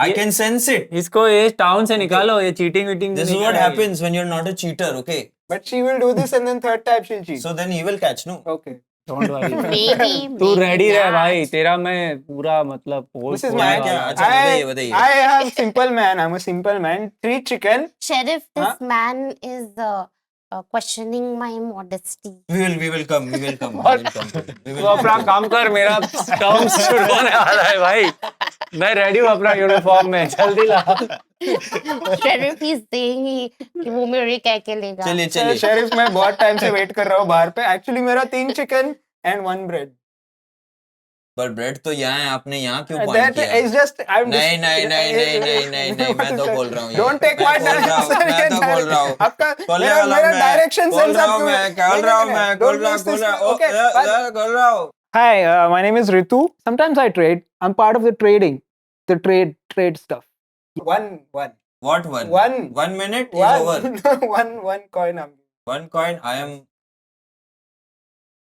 I can sense it. इसको ये टाउन से निकालो. ये cheating वीटिंग. This is what happens when you're not a cheater, okay? But she will do this and then third time she'll cheat. So then he will catch, no? Okay. Don't worry. Maybe. तू maybe ready रह not. भाई. तेरा मैं पूरा मतलब This is क्या my है क्या? अच्छा बताइए बताइए. I am simple man. I'm a simple man. 3 chicken. Sheriff, this Huh? man is questioning my modesty. We will come. We will come. We will come. We तू will अपना come. काम कर. मेरा टर्म शुरू होने वाला है भाई. मैं रेडी हूँ अपना यूनिफॉर्म में. जल्दी ला. Sheriff is saying कि वो मेरे कह के लेगा. चलिए चलिए. शेरिफ मैं बहुत टाइम से वेट कर रहा हूँ बाहर पे. Actually मेरा 3 chicken and 1 bread. पर ब्रेड तो यहाँ है. आपने यहाँ क्यों पॉइंट That किया? is just I'm नहीं just- नहीं नहीं नहीं नहीं नहीं नहीं मैं तो बोल रहा हूँ. Don't take my मैं तो बोल रहा हूँ. आपका खोलने मेरा वाला मेरा मैं. direction खोल sense रहा आप हूँ क्यों- मैं. खोल रहा हूँ मैं. खोल रहा खोल रहा. Okay, but- खोल रहा हूँ. Hi, my name is Ritu. Sometimes I trade. I'm part of the trading, the trade stuff. One. What one? One. 1 minute is over. One coin. One coin. I am.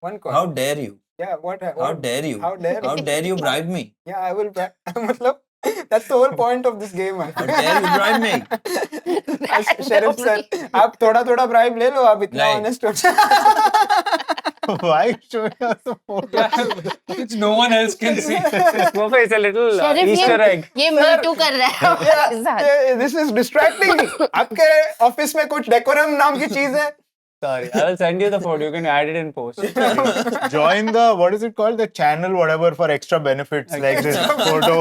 One coin. How dare you? Yeah. What? How dare you? How dare? How dare you bribe me? Yeah, I will. मतलब that's the whole point of this game. How dare you bribe me? Sheriff sir, आप थोड़ा bribe ले लो. आप इतना नहीं. honest हो जाओ. Why showing us a photo? Which no one else can see. वो पे it's a little Sheriff Easter egg. ये me too कर रहा है हमारे साथ. Yeah, this is distracting. आपके ऑफिस में कुछ डेकोरम नाम की चीज है. Sorry, I will send you the photo. You can add it in post. Join the, what is it called? The channel, whatever, for extra benefits like this photo.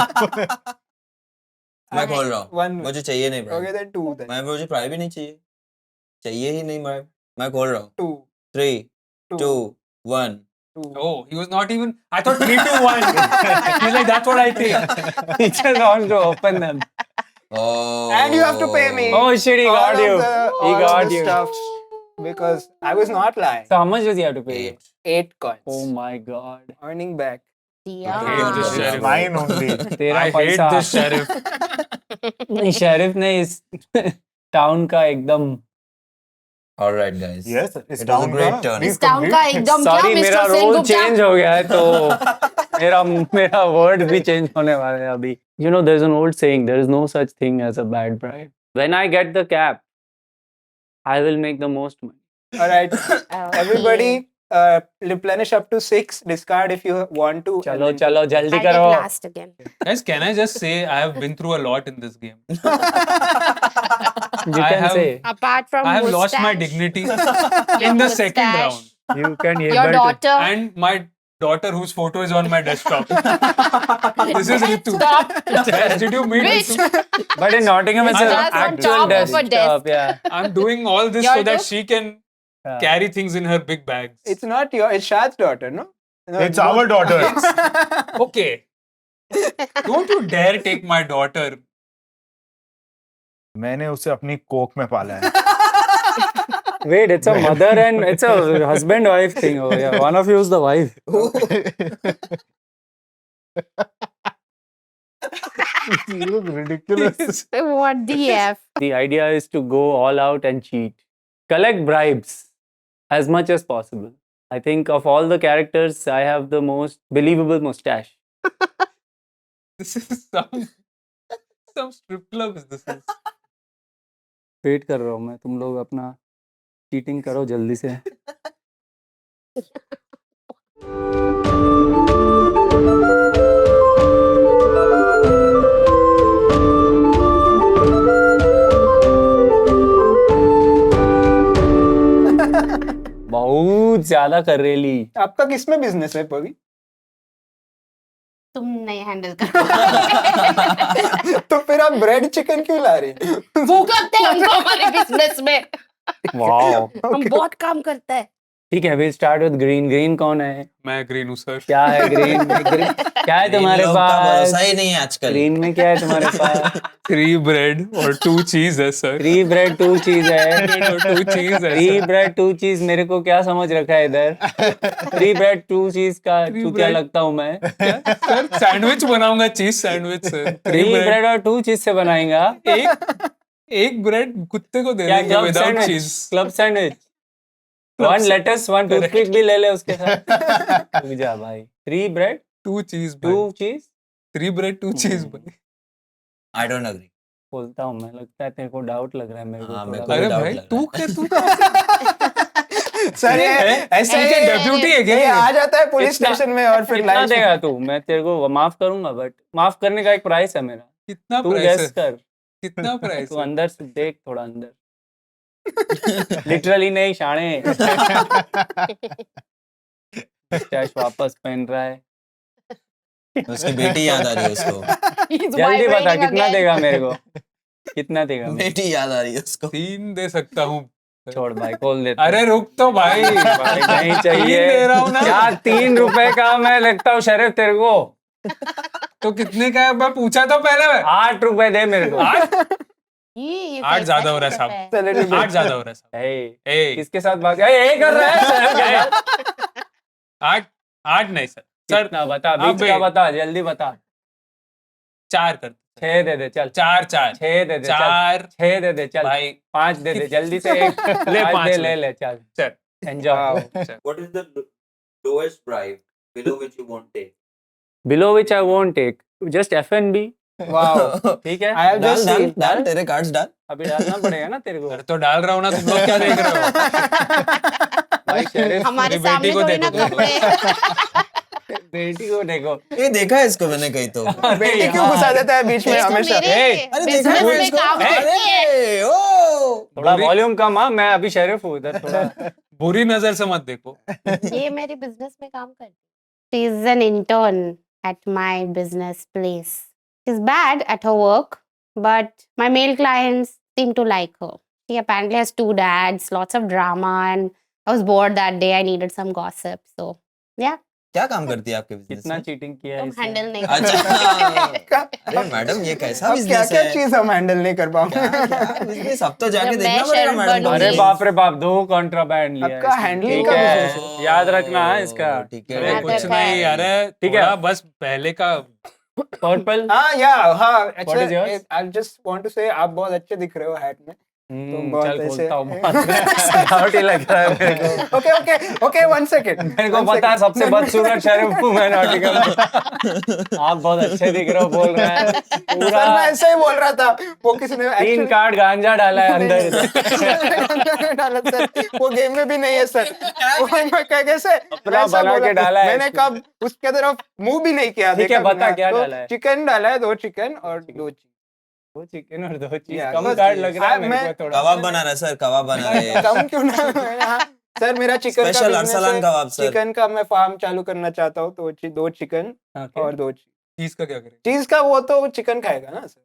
मैं खोल रहा हूँ. One. मुझे चाहिए नहीं Okay, bribe. then 2 then. मुझे bribe ही नहीं चाहिए. चाहिए ही नहीं bribe. मैं खोल रहा हूँ. 2. 3, 2, 1. Oh, he was not even. I thought 3, 2, 1. He's like, that's what I think. He just wants to open them. Oh. And you have to pay me. Oh shit, he got all you. of the- He all of got the you. stuff because I was not lying. So how much does he have to pay you? 8. 8 coins. Oh my god. Earning back. दिया. I hate this It's sheriff. mine only. तेरा I hate पैसा. this sheriff. नहीं, sheriff ने इस town का एकदम. All right, guys. Yes, it's It was a down great का. turn. Please इस टाउन का complete. एकदम क्या Sorry, मेरा मिस्टर रोल सेनगुप्ता. चेंज हो गया है तो मेरा वर्ड भी चेंज होने वाला है अभी. You know, there's an old saying, there is no such thing as a bad bribe. When I get the cap, I will make the most money. All right. Okay. Everybody, replenish up to 6. Discard if you want to. and चलो then- चलो जल्दी I'll get करो. last again. Guys, can I just say I have been through a lot in this game. You I can have- say. Apart from I have lost my mustache, dignity your in the second mustache, round. You can Your able to. daughter. And my daughter whose photo is on my desktop. This is Ritu. Stop. Yes, did you meet Which? Ritu? But in Nottingham, it's Which an was on actual top of a desktop. desk. Yeah. I'm doing all this Your so that too? she can Yeah. carry things in her big bags. It's not your. It's Shad's daughter, no? No, It's our daughter. Okay. Don't you dare take my daughter. मैंने उसे अपनी कोख में पाला है. Wait, it's a mother and it's a husband-wife thing. Oh, yeah. One of you is the wife. You look ridiculous. What the F? The idea is to go all out and cheat. Collect bribes as much as possible. I think of all the characters, I have the most believable mustache. This is some strip club is this is. Wait कर रहा हूँ मैं. तुम लोग अपना cheating करो जल्दी से. बहुत ज्यादा कर रेली. आपका किसमें बिजनेस है पवी? तुम नहीं हैंडल कर तो फिर आप ब्रेड चिकन क्यों ला रही हैं? वो करते हैं उनको हमारे बिजनेस में. वाओ. हम बहुत काम करते हैं. ठीक है, we start with green. Green कौन है? मैं ग्रीन हूँ सर. क्या है ग्रीन? क्या है तुम्हारे इन लोग का पास? भरोसा ही नहीं है आजकल. ग्रीन में क्या है तुम्हारे पास? 3 bread और 2 cheese है सर. 3 ब्रेड 2 चीज है. Bread और 2 cheese है 3 सर. ब्रेड 2 चीज. मेरे को क्या समझ रखा है इधर? 3 ब्रेड 2 चीज का 3 चूतिया bread. लगता हूँ मैं. सर सैंडविच बनाऊंगा, चीज सैंडविच सर. 3 ब्रेड और 2 चीज से बनाएगा. एक ब्रेड कुत्ते को दे क्या देंगे club without sandwich? Cheese. Club sandwich. Club 1 lettuce 1 toothpick भी ले ले उसके साथ. रुक जा भाई. 3 ब्रेड 2 cheese 2 चीज. 3 bread 2 cheese भाई. I don't agree. बोलता हूँ मैं. लगता है तेरे को डाउट लग रहा है मेरे को. हाँ, मेरे थोड़ा. को अरे doubt भाई लग तू रहा क्या सर ये ऐसे ऐसे डेप्यूटी है क्या ये ये? आ जाता है पुलिस कितना- स्टेशन में और फिर कितना लाइव देगा तू? मैं तेरे को माफ करूंगा, बट माफ करने का एक प्राइस है मेरा. कितना तू प्राइस गेस है? कर. कितना प्राइस तू है? अंदर से देख थोड़ा अंदर. लिटरली नहीं शाणे. मुस्टैच वापस पहन रहा है. उसकी बेटी याद आ रही है उसको. जल्दी बता कितना देगा मेरे को. कितना देगा? बेटी याद आ रही है उसको. 3 दे सकता हूँ. छोड़ भाई, खोल देता. अरे रुक तो भाई. भाई नहीं 3 चाहिए. दे रहा हूँ ना. क्या 3 रुपए का मैं लगता हूँ शरीफ तेरे को? तो कितने का है? मैं पूछा तो पहले. 8 रुपए दे मेरे को. 8 ज्यादा हो रहा है साहब. सैलरी 8 ज्यादा हो रहा है साहब. ए, ए किसके साथ बात ए कर रहा है? 8 नहीं सर. सर कितना बता? बीच अबे। का बता, जल्दी बता. 4 कर. 6 दे दे चल. 4 4 6 दे दे चल. 4 6 दे दे चल. भाई 5 दे दे जल्दी से. एक ले 5 5 दे ले ले चल. चल. Enjoy. What is the lowest bribe below which you won't take? Below which I won't take. Just F&B. Wow ठीक है. आई हैव डाल जस्ट डाल सीन डाल तेरे कार्ड्स डाल. अभी डालना पड़ेगा ना तेरे को. अरे तो डाल रहा हूँ ना. तुम लोग क्या देख रहे हो? भाई शरीफ हमारे मेरी सामने बेटी को थोड़ी ना देखो, कपड़े. बेटी को देखो. ये देखा है इसको मैंने कहीं तो. बेटी क्यों घुसा देता है बीच में इसको हमेशा? मेरे अरे बिजनेस देखा है में इसको. काम करती है. अरे ओ. थोड़ा बुरी- वॉल्यूम कम. हाँ, मैं अभी शरीफ हूँ इधर थोड़ा. बुरी नजर से मत देखो. ये मेरे बिजनेस में काम करती है. She is an intern at my business place. She's bad at her work, but my male clients seem to like her. She apparently has 2 dads, lots of drama, and I was bored that day. I needed some gossip. So, yeah, क्या काम करती है आपके business कितना में? Cheating किया है तुम इसने? हैंडल नहीं अच्छा. अरे मैडम ये कैसा अब क्या बिजनेस क्या है? चीज हम हैंडल नहीं कर पाऊंगे. बिजनेस अब तो जाके जब देखना मैं पड़ेगा शर्ट मैडम को. अरे बनूंगी। बाप रे बाप, 2 कॉन्ट्राबैंड लिया है आपका इसने. handling ठीक का है, business याद रखना है इसका. ठीक अरे है. कुछ है. नहीं. अरे ठीक है. थोड़ा बस पहले का. पर्पल. हाँ या हाँ What is yours? अच्छा आई जस्ट वांट टू से आप बहुत अच्छे दिख रहे हो हैट में. बहुत चल ऐसे- खोलता हूँ डाउट ही लग रहा है मेरे को ओके 1 सेकंड मेरे को पता है सबसे बदसूरत शरीफ हूँ मैं नॉटिंघम में। आप बहुत अच्छे दिख रहे हो बोल रहे हैं सर पूरा मैं ऐसे ही बोल रहा था वो किसी ने 3 कार्ड गांजा डाला है अंदर डाला सर वो गेम में भी नहीं है सर वो मैं कैसे अपना वैसा बना बोला। के डाला है मैंने इसको। कब उसके तरफ मुंह भी नहीं किया ठीक है, देखा भी बता ना। क्या तो डाला है? चिकन डाला है 2 चिकन और 2 चीज 2 चिकन और 2 चीज Yeah, कम बस कार्ड लग रहा है मैं- मेरे को थोड़ा कबाब बना रहा है सर, कबाब बना रहे हैं। कम क्यों ना हाँ, सर मेरा चिकन का स्पेशल बिजनेस अरसलान है कबाब सर। चिकन का मैं फार्म चालू करना चाहता हूँ तो 2 चिकन Okay. और 2 चीज चीज का क्या करें? चीज का वो तो चिकन खाएगा ना सर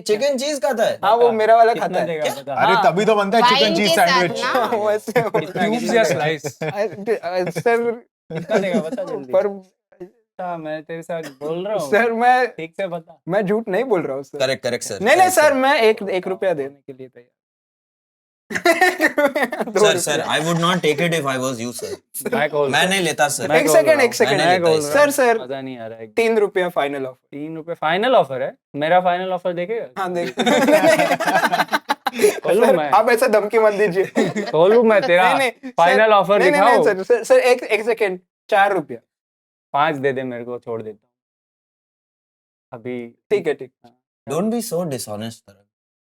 चिकन चीज खाता है। हाँ वो मेरा वाला कितना खाता है देगा बता अरे हाँ, तभी तो बनता है चिकन Wine चीज के साथ सैंडविच ना। वैसे क्यूब्स या स्लाइस? सर कितना देगा बता जल्दी पर बता, मैं तेरे साथ बोल रहा हूँ सर मैं ठीक से बता मैं झूठ नहीं बोल रहा हूँ सर करेक्ट करेक्ट सर। नहीं सर मैं एक रुपया देने के लिए तैयार sir sir I would not take it if I was you sir. मैं खोल मैं नहीं लेता सर। मैं एक खोल सेकंड, रहा एक हूँ, सेकंड। मैं नहीं खोल लेता रहा हूँ। सर मजा नहीं आ रहा है 3 रुपया फाइनल ऑफर 3 रुपए फाइनल ऑफर है मेरा फाइनल ऑफर देखेगा हाँ देख खोलूं सर, मैं आप ऐसा धमकी मत दीजिए खोलूं मैं तेरा नहीं, सर, फाइनल ऑफर नहीं, नहीं, दिखाओ नहीं, सर एक सेकंड 4 रुपया 5 दे दे मेरे को छोड़ देता हूँ अभी ठीक है ठीक don't be so dishonest sir.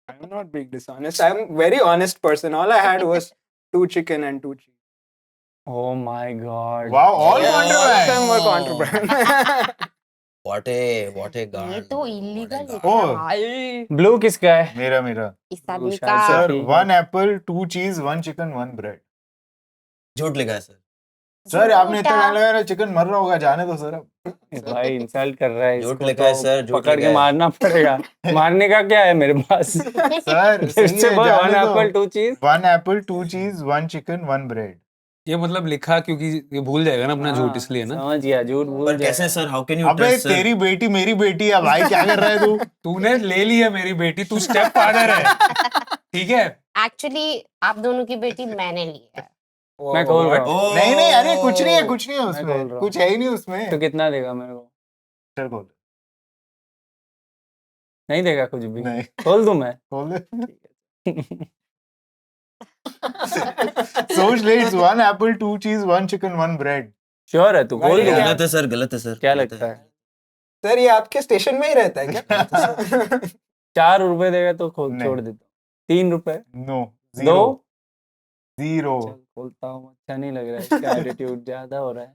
I'm not being dishonest. I'm very honest person. All I had was 2 chicken and 2 cheese. Oh my god. Wow, all Yeah. All of them were contraband. contraband. What a ये guard. तो What a illegal guard. Oh, blue किसका है मेरा इस आदमी शायद का से- सर ठीक है। 1 apple 2 cheese 1 chicken 1 bread झूठ लिखा है सर। सर आपने इतना टाइम लगाया चिकन मर रहा होगा जाने दो सर अब भाई इंसल्ट कर रहा है झूठ इसको लिखा है तो सर, झूठ पकड़ लिखा के है। मारना पड़ेगा मारने का क्या है मेरे पास सर फिर सही से है बोल 1 जाने एप्पल दो 2 चीज 1 apple 2 cheese 1 chicken 1 bread ये मतलब लिखा क्योंकि ये भूल जाएगा ना अपना झूठ इसलिए ना। समझ गया झूठ भूल पर जाए कैसे सर? हाउ कैन यू अबे ट्रस्ट सर? तेरी बेटी मेरी बेटी है भाई क्या कर रहा है तू तूने ले ली है मेरी बेटी, तू स्टेप फादर है, ठीक है? एक्चुअली आप दोनों की बेटी मैंने ली है मैं खोल रहा हूँ नहीं नहीं अरे कुछ नहीं है मैं खोल उसमें रहा कुछ है ही नहीं उसमें तो कितना देगा मेरे को चल खोल नहीं देगा कुछ भी नहीं खोल दूं मैं खोल दे सोच ले it's 1 apple 2 cheese 1 chicken 1 bread sure है तू खोल Very दूं good. गलत है सर, गलत है सर। क्या गलत लगता है सर ये आपके स्टेशन में ही रहता है क्या? 4 रुपए देगा तो खोल नहीं। छोड़ देता हूँ 3 रुपए नो 2 0 चल खोलता हूँ अच्छा नहीं लग रहा है इसका एटीट्यूड ज्यादा हो रहा है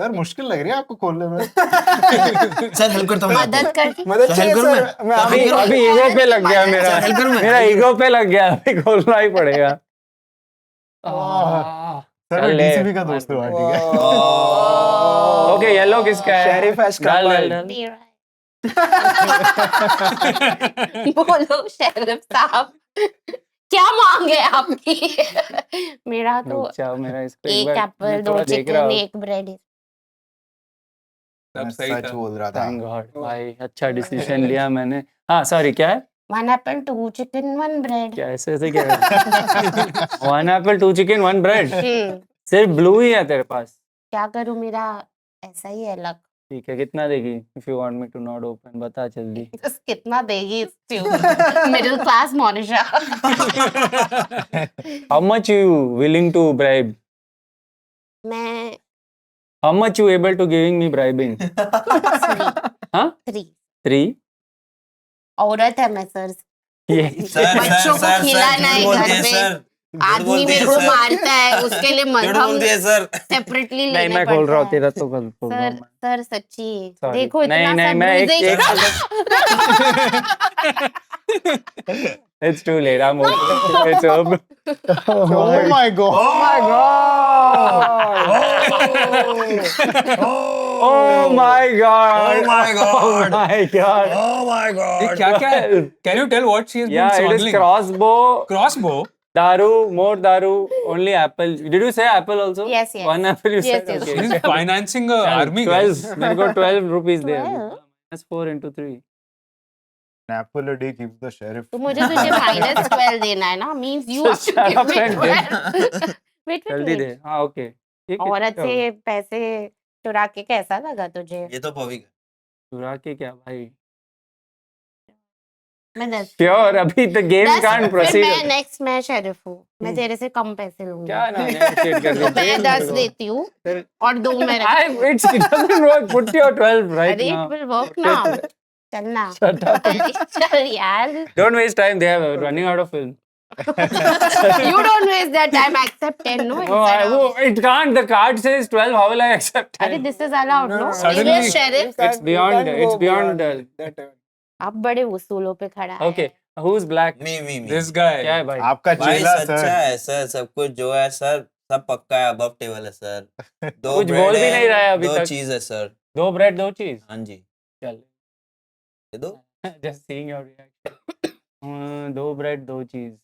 सर मुश्किल लग रही है आपको खोलने में सर हेल्प करता हूँ मैं मदद आपको। कर मदद तो चाहिए help करूं सर मैं अभी आपको- अभी ईगो पे लग गया मेरा सर हेल्प करूं मैं? मेरा ईगो पे लग गया अभी खोलना ही पड़ेगा सर चल ले, डीसीपी का दोस्त हुआ ठीक है Oh. ओके येलो किसका है Sheriff has come डाल डाल by. डाल तेरा है। बोलो शेरिफ साहब क्या मांग है आपकी मेरा तो रुक जाओ मेरा इसको एक बार एप्पल मैं 2 थोड़ा देख रहा चिकन हूँ एक ब्रेड सब मैं सही सच था। बोल रहा था थैंक गॉड भाई अच्छा डिसीजन लिया मैंने हाँ सॉरी क्या है 1 एप्पल 2 चिकन 1 ब्रेड क्या ऐसे ऐसे क्या है 1 एप्पल 2 चिकन 1 ब्रेड हम्म सिर्फ ब्लू ही है तेरे पास क्या करूं मेरा ऐसा ही है लक ठीक है कितना देगी if you want me to not open बता जल्दी कितना देगी middle class Monisha how much you willing to bribe मैं how much you able to giving me bribing हाँ 3 3 औरत है मैं सर ये सर बच्चों को सर खिलाना है झूठ घर बोलती है में। सर। झूठ आदमी बोलती मेरे है को सर। मारता है उसके लिए झूठ मरहम बोलती है सर। सेपरेटली नहीं लेने मैं खोल रहा हूँ पड़ता है तेरा तो कल खोल रहा हूँ सर सर सच्ची Sorry. देखो इतना नहीं, नहीं, सब मैं एक- bruising- It's too late. I'm over. It's over. oh my god Oh my god. Oh my god. Oh my god. Oh my ये god. क्या क्या है? Can you tell what she has Yeah, been it is smuggling? crossbow, Crossbow. daru, more daru, only apple. Did you say apple also? Yes, yes. 1 apple you Yes, said? yes. Okay. She's financing a army. 12. Guys. मेरे को 12 rupees they 12? That's 4 into 3. an apple a day keeps the sheriff तो मुझे तुझे -12 देना है ना means you So shut up and wait जल्दी दे. हाँ okay. ठीक है, औरत ठीक है. से पैसे चुरा के कैसा लगा तुझे ये तो पवी का। चुरा के क्या भाई मैं 10 Sure, अभी the game 10 can't फिर proceed. मैं नेक्स्ट मैं शेरिफ हूँ, मैं तेरे से कम पैसे लूंगी। क्या ना negotiate कर रही तो मैं है? 10 देती हूँ और 2 मैं रखती It doesn't work. Put your 12 right अरे now. it will work ना। चलना। Shut up. चल यार। Don't waste time. They are running out of film. You don't waste that time. Accept 10, no? No, it can't. The card says 12. How will I accept अरे 10? this is allowed, no? Suddenly- Erase sheriff. It's beyond- it's beyond, अब बड़े उसूलों पे खड़ा है। Okay, who's black? Me. This guy. क्या है भाई? आपका भाई चेला सच्चा सर। है सर, सब कुछ जो है सर, सब पक्का है, अबव टेबल है सर। दो कुछ bread बोल भी है, नहीं रहा है अभी दो तक। चीज है सर। 2 bread, 2 cheese. हाँ जी, चल. दे दो। Just seeing your reaction. 2 bread, 2 cheese.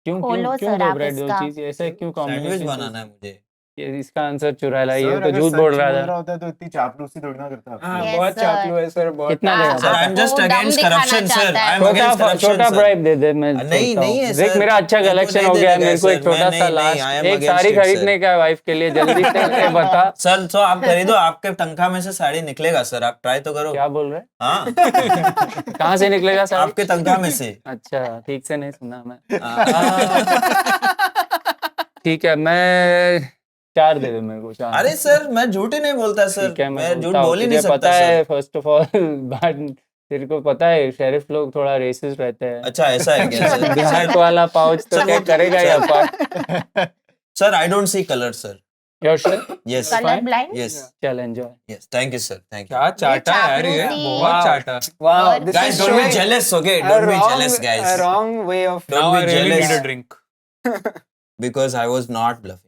क्यों खोलो क्यों सर 2 आप bread 2 इसका। cheese ऐसा क्यों सैंडविच कॉम्बिनेशन बनाना है मुझे। ये इसका आंसर चुरा लाया ये सर, तो अगर झूठ सच बोल रहा था होता है तो इतनी चापलूसी थोड़ी ना करता। हाँ, Yes, बहुत sir. चापलू है सर, बहुत। कितना देगा सर आई एम जस्ट वो दम अगेंस्ट दिखाना करप्शन सर, चाहता है। आई एम अगेंस्ट छोटा करप्शन छोटा सर। ब्राइब दे दे मैं नहीं, सोचता नहीं हूँ। है देख सर। मेरा अच्छा मेरे को कलेक्शन नहीं हो गया है देगा मेरे को सर, एक छोटा मैं सा नहीं, लास्ट I am एक against साड़ी it, sir. खरीदने का है वाइफ के लिए जल्दी से बता सर तो आप खरीदो, आपके तनख्वाह में से साड़ी निकलेगा सर, आप ट्राई तो करो। क्या बोल रहे हाँ हैं कहाँ से निकलेगा साड़ी आपके तनख्वाह में से। अच्छा ठीक से नहीं सुना मैं हाँ। ठीक है मैं 4 दे दे मेरे को 4 अरे सर मैं झूठ ही नहीं बोलता सर, ठीक है मैं झूठ बोलता हूँ। बोल ही नहीं तुझे सकता पता है सर। फर्स्ट ऑफ ऑल बात तेरे को पता है शेरिफ लोग थोड़ा रेसिस्ट रहते हैं अच्छा ऐसा है क्या सर? ब्लैक वाला पाउच तो सर, क्या वो- करेगा सर- या पार sir I don't see colour sir. You're sure yes colour blind. Yes चल enjoy yes, thank you sir, thank you. क्या चाटा है यार ये, चापलूसी। बहुत चाटा। Wow, और this Guys, is don't be showing jealous, okay? a Don't be wrong- jealous, A guys. wrong way of. Don't Now be I really jealous. need a drink. Because I was not bluffing.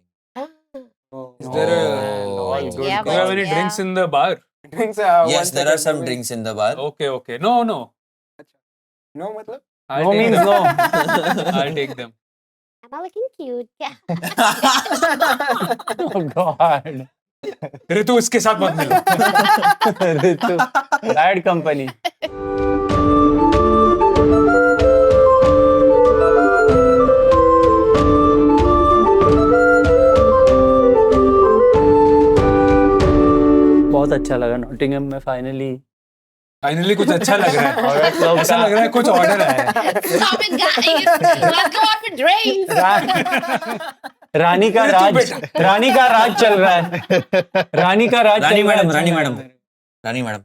Is there Oh. all बच good? गया, Do you have बच any गया। drinks in the bar? Drinks, Yes, one there are second, some let me- drinks in the bar. Okay. No. No, मतलब? I'll No take means them. no I'll take them. Am I looking cute? क्या? oh god ऋतु इसके साथ मत मिलो। Ritu bad company बहुत अच्छा लगा Nottingham में फाइनली फाइनली कुछ अच्छा लग रहा है। Alright, club ऐसा का- लग रहा है कुछ ऑर्डर आया है। Stop it, guys. Let's go out for drinks. रानी का राज चल रहा है रानी का राज रानी चल रहा है। मैडम, रानी मैडम।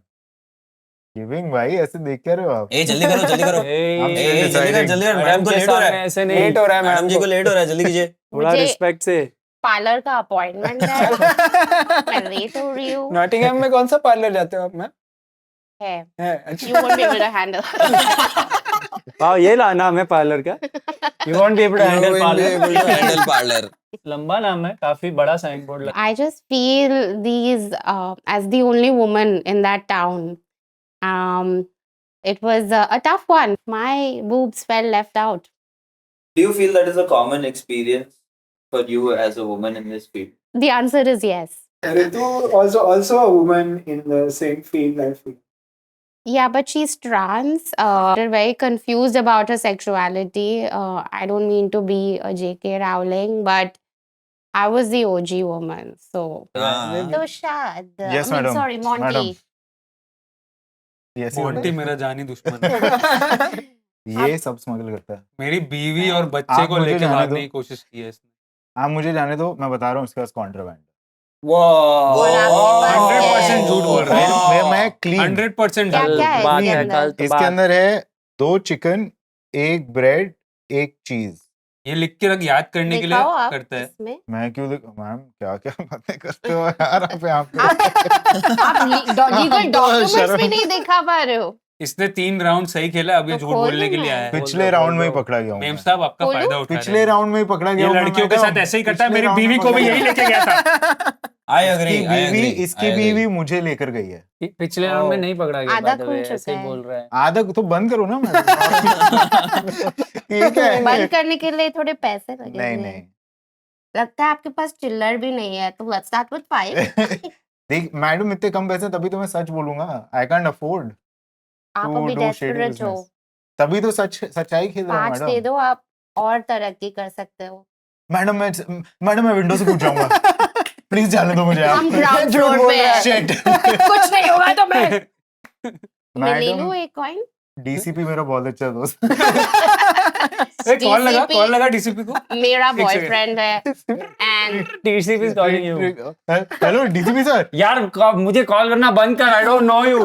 गिविंग भाई ऐसे देख क्या रहे हो आप? ए जल्दी करो, जल्दी करो। ए, जल्दी कर, मैडम को के लेट हो रहा सामने है। ऐसे नहीं Late हो रहा है मैडम मैडम जी को लेट हो रहा है, जल्दी कीजिए। थोड़ा मुझे- रिस्पेक्ट से पार्लर का अपॉइंटमेंट है। मैं लेट हो रही हूँ। नॉटिंघम में कौन सा पार्लर जाते हो आप मैम? है। है, अच्छा। You won't be able to handle. वाह ये नाम है पार्लर का you want be able to You handle will be parlour able to handle parlor. लंबा नाम है काफी बड़ा साइन बोर्ड लगा I just feel these as the only woman in that town. It was a tough one. My boobs felt left out. Do you feel that is a common experience for you as a woman in this field? The answer is yes. Ritu also a woman in the same field, I feel. Yeah, but she's trans. They're very confused about her sexuality. I don't mean to be a J.K. Rowling, but I was the OG woman. So, Ah. Tushad. Yes, madam. Sorry, Monty. Madam. Yes, Monty मेरा जानी दुश्मन है। ये सब smuggle करता है। मेरी बीवी और बच्चे आप को मुझे लेके जाने भागने दो। की कोशिश की है इसने। आप मुझे जाने दो, मैं बता रहा हूँ इसके पास कॉन्ट्राबैंड। और आपके पास 100% झूठ बोल रहा है। मैं क्लीन। 100% क्या डाल क्या है बात इसके है अंदर? कल इसके अंदर है 2 चिकन, 1 ब्रेड, 1 चीज। ये लिख के रख, याद करने के लिए दिखाओ आप करता है। इसमें। मैं क्यों मैम क्या क्या बातें करते हो यार आप यहाँ पे? आप लीगल डॉक्यूमेंट्स शर्म। भी नहीं दिखा पा रहे हो। इसने 3 राउंड सही खेला, अब ये तो झूठ खोल बोलने के ना। लिए आया है। पिछले राउंड में ही पकड़ा गया हूँ मेम मैं। साहब आपका खोलो। फायदा उठा रहे पिछले हैं। राउंड में ही पकड़ा गया ये हूँ मैं, लड़कियों के मैडम। साथ ऐसे ही करता है। पिछले मेरी round में बीवी को भी पकड़ा यही लेके गया था। I agree. इसकी I बीवी agree. इसकी I agree. बीवी मुझे लेकर गई है। पिछले राउंड में नहीं पकड़ा गया आधा by the खून way, चुका ऐसे ही है। बोल रहा है आधा तो बंद करो ना मैडम। ठीक है। बंद करने के लिए थोड़े पैसे लगेंगे। नहीं नहीं लगता है आपके पास चिल्लर भी नहीं है, तो let's start with 5. देख मैडम इतने कम पैसे तभी तो मैं सच बोलूंगा। आई कैंट अफोर्ड आप to अभी do shady desperate हो। business. तभी तो सच्चाई खेल रहा हूँ 5 दे मैडम। दो, आप और तरक्की कर सकते हो। मैडम मैं विंडो से कूद जाऊंगा। प्लीज जाने दो मुझे आप। हम ग्राउंड झूठ फ्लोर बोल पे रहा है। हैं। Shit. कुछ नहीं होगा तो मैं मैं ले मैडम लूं एक कॉइन? डीसीपी मेरा बहुत अच्छा दोस्त कौन लगा डीसीपी को? मेरा एक second. बॉयफ्रेंड है and TCP is calling you. Hello DCP sir यार मुझे कॉल करना बंद कर. I don't know you.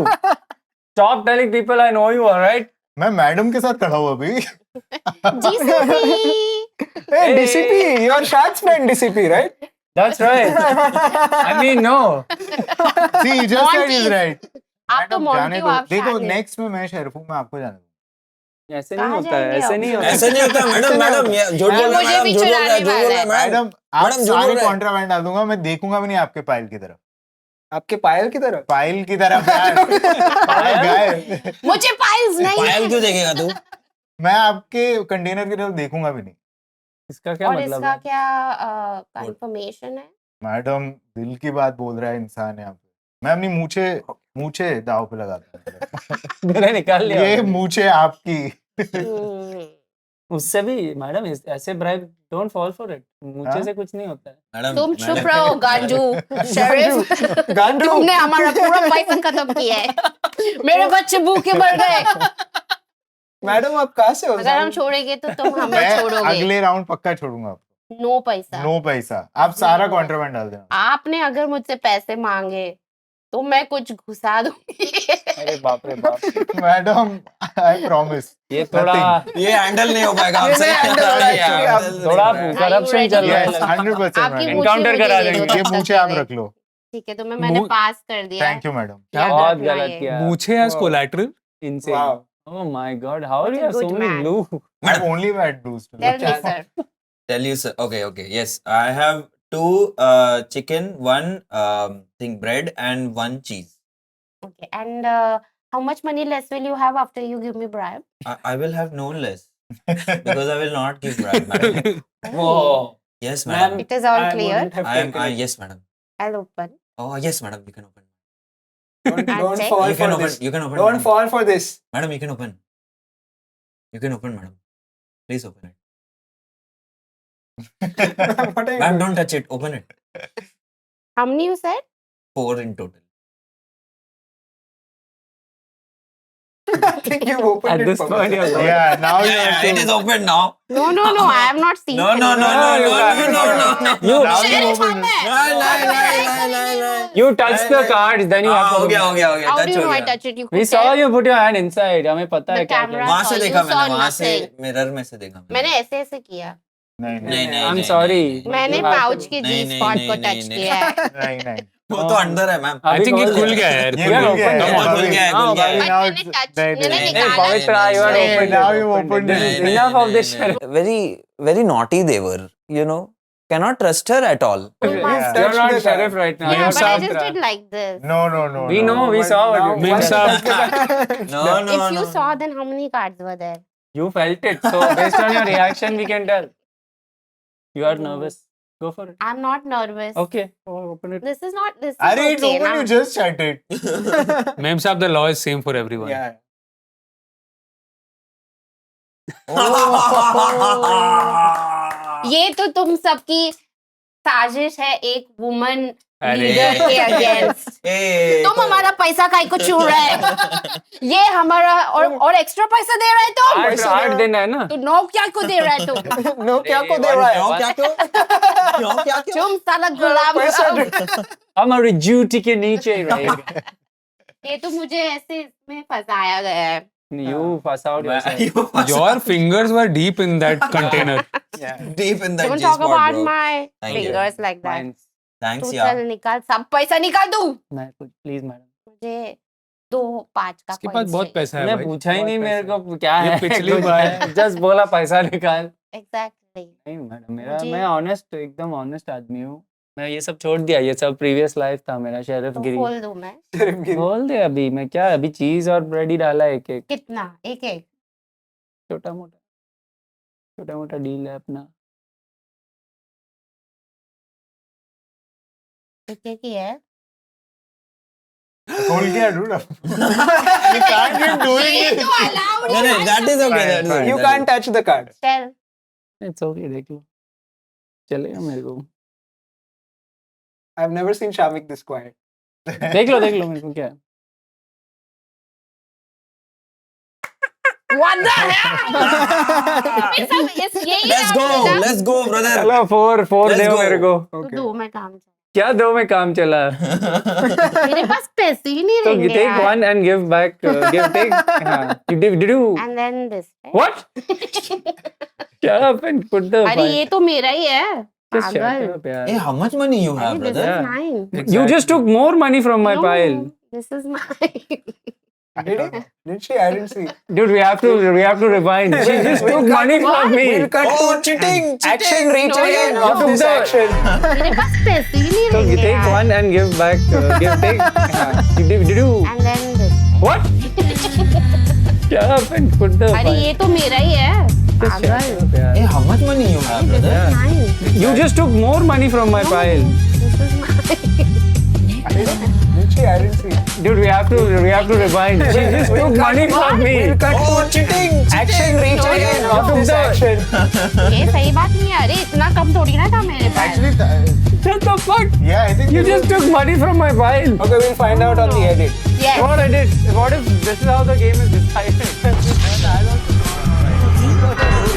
Stop telling people I know you, alright? मैं मैडम के साथ खड़ा हूँ अभी GCP Hey, DCP, you're Shad's friend, DCP, right? That's right. I mean, no. See, you just said he's right. आप तो madam जाने Monty हो, दो आप देखो शाद हैं। नेक्स्ट में मैं शेरफू में आपको जाने दूँ ऐसे नहीं कहाँ होता है. जाएंगे ऐसे आप? नहीं होता. ऐसे नहीं होता मैडम. मैडम ये झूठ बोल ये रहा है. मुझे भी मैडम झूठ बोल रहा है. चुराने झूठ बोल रहा है. वाला है। मैडम आप मैडम, जो सारे बोल रहे हैं। कॉन्ट्राबैंड डाल दूंगा मैं देखूंगा भी नहीं आपके पाइल की तरफ आपके पायल की तरफ? पाइल की तरफ यार गाय मुझे पाइल्स नहीं पायल है। क्यों देखेगा तू? मैं आपके कंटेनर की तरफ देखूंगा भी नहीं इसका क्या और मतलब इसका है? क्या कंफर्मेशन है? मैडम दिल की बात बोल रहा है इंसान यहाँ पे मैं अपनी मूछे दाव पे लगाता हूँ मैंने निकाल लिया. ये मूछे आपकी हम्म, उससे भी मैडम ऐसे bribe don't fall for it. मुझे हाँ? से कुछ नहीं होता है. मैडम तुम मैडम- चुप रहो गांडू शरीफ गांडू। तुमने हमारा पूरा पैसा खत्म किया है। मेरे बच्चे भूखे मर गए। मैडम आप कहाँ से हो? अगर हम छोड़ेंगे तो तुम हमें मैं छोड़ोगे। अगले राउंड पक्का छोड़ूंगा आपको नो पैसा। नो पैसा आप सारा कॉन्ट्राबैंड डाल देना आपने अगर मुझसे पैसे मांगे तो मैं कुछ घुसा दूंगी। अरे बाप रे बाप. मैडम आई प्रॉमिस ये थोड़ा ये हैंडल नहीं हो पाएगा ये आपसे. नहीं handle हो रहा है, ये actually, handle आप नहीं थोड़ा हो पाएगा. करप्शन चल रहा है. यस 100% आपकी मैडम मूछें Encounter मुझे करा दे दो देंगे। ये तब मूछे तक आप के लिए। रख लो ठीक है तो मैंने मू- पास कर दिया है। थैंक यू मैडम याद बहुत रखना गलत ये। किया. मूछे as collateral? Insane. Wow. Oh my god, how do What you a have so good many man. blue? I've only had blues today. Tell me sir। Tell you, sir. Okay. Yes, I have 2 chicken, 1 thing bread, and 1 cheese. Okay and how much money less will you have after you give me bribe? I will have no less because I will not give bribe, madam. Whoa. Yes, Ma'am, madam. It is all clear. Yes, madam. I'll open. Oh, yes, madam. You can open. Don't check. fall You can for open. this. You can open. Don't madam. fall for this. Madam, you can open. You can open, madam. Please open it. What are you Ma'am, doing? don't touch it. Open it. How many you said? 4 in total. I think you've opened At it this for point, me. you're Yeah, now you Yeah, have it to. is open now. No, I have not seen No, it. no, no, no, no, no, no, no, no. You, Now you Sheriff, open हम it. हैं। No. you touch the cards, then you have to हो open गया, it. हो गया, हो गया. How do Touch you हो know I गया. touch it? You We could saw tell. you put your hand inside. हमें पता The है क्या camera- क्या. वहां से saw, देखा you saw मैंने, वहां से nothing. मिरर में से देखा मैंने ऐसे ऐसे किया। नहीं नहीं, नहीं, I'm नहीं, sorry. नहीं, मैंने You have to- पाउच के नहीं, जी नहीं, स्पॉट नहीं, को नहीं, टच नहीं। किया है। नहीं वो तो अंदर है मैम. I think ये खोल खुल दिया। गया है यार. ये खुल खुल गया। गया है, Come on, हाँ, खुल गया है, हाँ, खुल गया भाई, है. But now मैंने it's touch- dead. मैंने Hey, निकाला Pavitra, नहीं। you are नहीं, open. now you opened This it. is enough of this shit. Very naughty they were, you know. Cannot trust her at all. You must- You're not the sheriff right now. Yeah, You're but I just Pavitra. did like this. No. We know, we But saw what now you did. Mem once साहब. you touch the- No, no, If you no. saw, then how many cards were there? You felt it. So based on your reaction, we can tell. You are nervous. Go for it. I'm not nervous. Okay. Oh, open it. This is not. This is Arey, it's okay open. now. You just shut it. Mem साहब, the law is same for everyone. Yeah. ये तो तुम सबकी साजिश है एक woman अरे। Leader के अगेंस्ट। Hey, तुम हमारा पैसा काहे को छू रहे है? ये हमारा और एक्स्ट्रा पैसा दे रहे है तुम? 8 दिन है ना. तो 9 क्या को दे रहा है तुम? No, क्या को दे रहा है? क्यों, क्या क्यों? क्यों, क्या क्यों? तुम साला गुलाम पैसा हो। हमारी ड्यूटी के नीचे रहेगा. ये तो मुझे ऐसे इसमें फंसाया गया है। You fuss out yourself. You must Your fingers were deep in that container. deep in that Don't G talk spot, about bro. my Thank you. fingers like that। Fine. Thanks, तू yeah. चल निकाल, सब पैसा निकाल दूं। मैं please madam. मुझे 2-5 का इसके coins पास बहुत चाहिए। पैसा है मैं भाई. पूछा ही बहुत नहीं पैसा मेरे है. को क्या ये है. पिछली बार- जस्ट बोला पैसा निकाल. Exactly। नहीं मैडम मुझे- मैं ऑनेस्ट एकदम ऑनेस्ट आदमी हूँ. मैं ये सब छोड़ दिया. ये सब प्रीवियस लाइफ था मेरा. शेरिफ तो गिरी खोल दूं मैं? बोल दे. अभी मैं क्या अभी चीज और ब्रेड ही डाला एक एक कितना? एक छोटा मोटा डील है अपना. एक ही है। खोल के dude. You can't keep doing ये it. तो allowed No, no, है। that is okay. That is Fine, okay. You that can't touch the cards. चल इट्स ओके. देख लो चलेगा मेरे को. I've never seen Shamik this quiet. देख लो मेरे को क्या है. What the hell? ये सब यही Let's go, brother. चलो 4 Let's दो go. मेरे को. तो दो में काम चला. क्या दो में काम चला? मेरे पास पैसे ही नहीं So रहेंगे take यार. one and give back. Take. हाँ. Did you? And then this. What? Shut up and put the. अरे ये तो मेरा ही है. Just shut पागल. up, यार. Hey, how much money you have, This brother? is mine. You just took more money from my No, pile. This is mine. Did she? I didn't see. Dude, we have to rewind. She just took money from me. We'll cut Oh, to cheating! action No, replay no, of no. this action. मेरे पास पैसे ही नहीं So you रहेंगे take यार. one and give back. Take. Did you? And then this. What? Shut up and put the. अरे ये तो मेरा ही है. Just shut पागल. up, यार. Hey, how much money you have, This brother? is mine. You just took more money from my pile. This is mine. Did she? I didn't see. Dude, we have to rewind. She just took money from me. We'll cut Oh, cheating! action replay of this action. ये सही बात नहीं है. अरे इतना कम थोड़ी ना था मेरे पास. Actually, Shut the fuck. yeah, I think You this just took money from my pile. Okay, we'll find out on the edit. Yes. What I did? What if this is how the game is decided?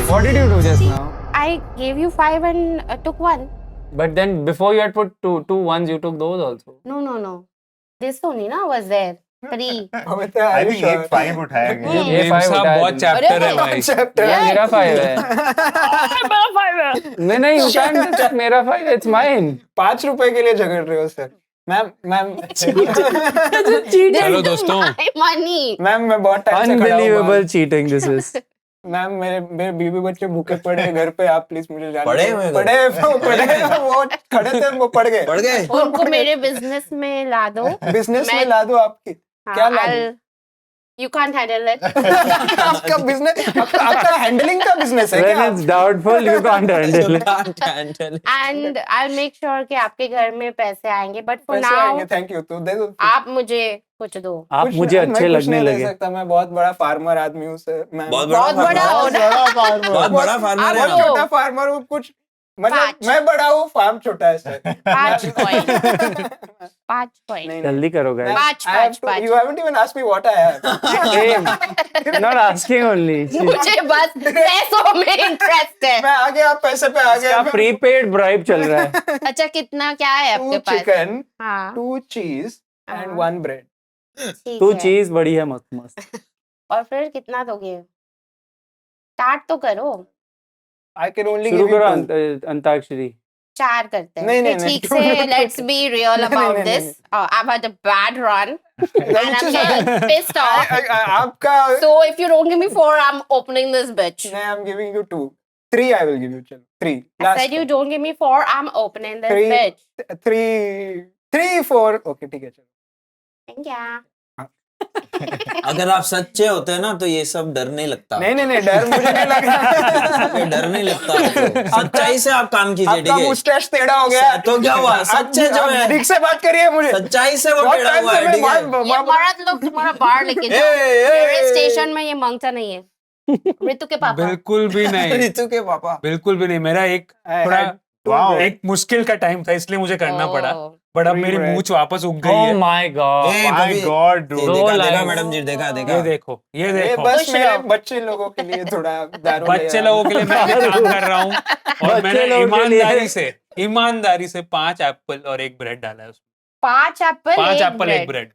What did you do just now? I gave you 5 and took 1. But then before you had put two ones, you took those also. No. This only na was there. 3. Pavitra, I are you think sure? एक 5 उठाया गया. Hmm. ये ma'am 5 साहब उठाया बहुत तुमने. Chapter है भाई. Chapter. Yeah, मेरा 5 है. नहीं, you can't just मेरा 5. It's mine. 5 रुपए के लिए झगड़ रहे हो सर. मैम चलो दोस्तों. My money. मैम मैं बहुत टाइम से खड़ा हूँ Unbelievable बाहर. cheating this is. मैम मेरे बीवी बच्चे भूखे पड़े हैं घर पे, आप प्लीज मुझे जाने पड़े दो. हुए घर? पड़े वो खड़े थे वो पड़ गए. बढ़ गए? उनको मेरे बिजनेस में ला दो. बिजनेस में मैं- ला दो आपकी. क्या ला दो? You can't handle it. आपका बिजनेस आपका हैंडलिंग का बिजनेस है When क्या? it's doubtful, you can't handle it. Can't handle it. And I'll make sure कि आपके घर में पैसे आएंगे. But for पैसे now, आएंगे, थैंक यू. तो दे दो. आप मुझे कुछ दो. आप कुछ- मुझे मैं अच्छे कुछ लगने नहीं दे लगे. सकता, मैं बहुत बड़ा फार्मर आदमी हूँ सर. मैं बहुत बहुत बड़ा farmer. हो ना. बहुत बड़ा फार्मर है आप ना? लोग- छोटा फार्मर हूँ कुछ मतलब 5. मैं बड़ा हूँ, फार्म छोटा है सर. 5 point. 5 point. नहीं, जल्दी करो guys. पाँच. You haven't even asked me what I have. Same. Not asking only. मुझे बस पैसों में इंटरेस्ट है. मैं आगे, आप पैसे पे आ क्या गए. प्रीपेड ब्राइब चल रहा है. अच्छा कितना क्या है आपके 2 पास? chicken, हाँ 2 cheese and हाँ. 1 bread. ठीक तू है. चीज बड़ी है मस्त मस्त. और फिर कितना दोगे? स्टार्ट तो करो. I can only शुरू give you करो 2. अंताक्षरी. 4 करते हैं. नहीं, फिर नहीं, ठीक नहीं. से let's be real नहीं, about नहीं, this. I've had a bad run and I'm Which is- getting pissed off. आपका So if you don't give me 4, I'm opening this bitch. नहीं, I'm giving you 2. 3 I will give you. चलो 3. I said you don't give me 4, I'm opening this 3. bitch. 3 4. Okay, ठीक है चलो. Thank you. अगर आप सच्चे होते ना तो ये सब डर नहीं लगता. नहीं डर मुझे नहीं लग रहा. ये डर नहीं लगता आपको. सच्चाई से आप काम कीजिए, आपका ठीक है? मुस्टैच टेढ़ा हो गया. तो क्या हुआ? सच्चे जो है, ठीक से बात करिए मुझे. सच्चाई से वो बहुत टेढ़ा टाइम हुआ से है, मैं ठीक है? ये मर्द लोग तुम्हारा बाहर लेके जाओ. मेरे स्टेशन में ये मांगता नहीं है. ऋतु के पापा. बिल्कुल भी नहीं. ऋतु के पापा. बिल्कुल भी नहीं. मेरा एक थोड़ा Wow. एक मुश्किल का टाइम था इसलिए मुझे करना पड़ा. Oh. बट अब Free मेरी bread. मूंछ वापस उग गई Oh है. my god. ए, My कभी- God, ये dude. दो देखा lines. मैडम जी, देखा ये देखो ये ये देखो. बस खुश मेरे रहो. बच्चे लोगों के लिए थोड़ा दारू ले बच्चे आया. लोगों के लिए मैं ये काम कर रहा हूँ और बच्चे मैंने लोगों के लिए। ईमानदारी से 5 एप्पल और 1 ब्रेड डाला है उसमें. 5 एप्पल 5 1 एप्पल 1 ब्रेड. ब्रेड.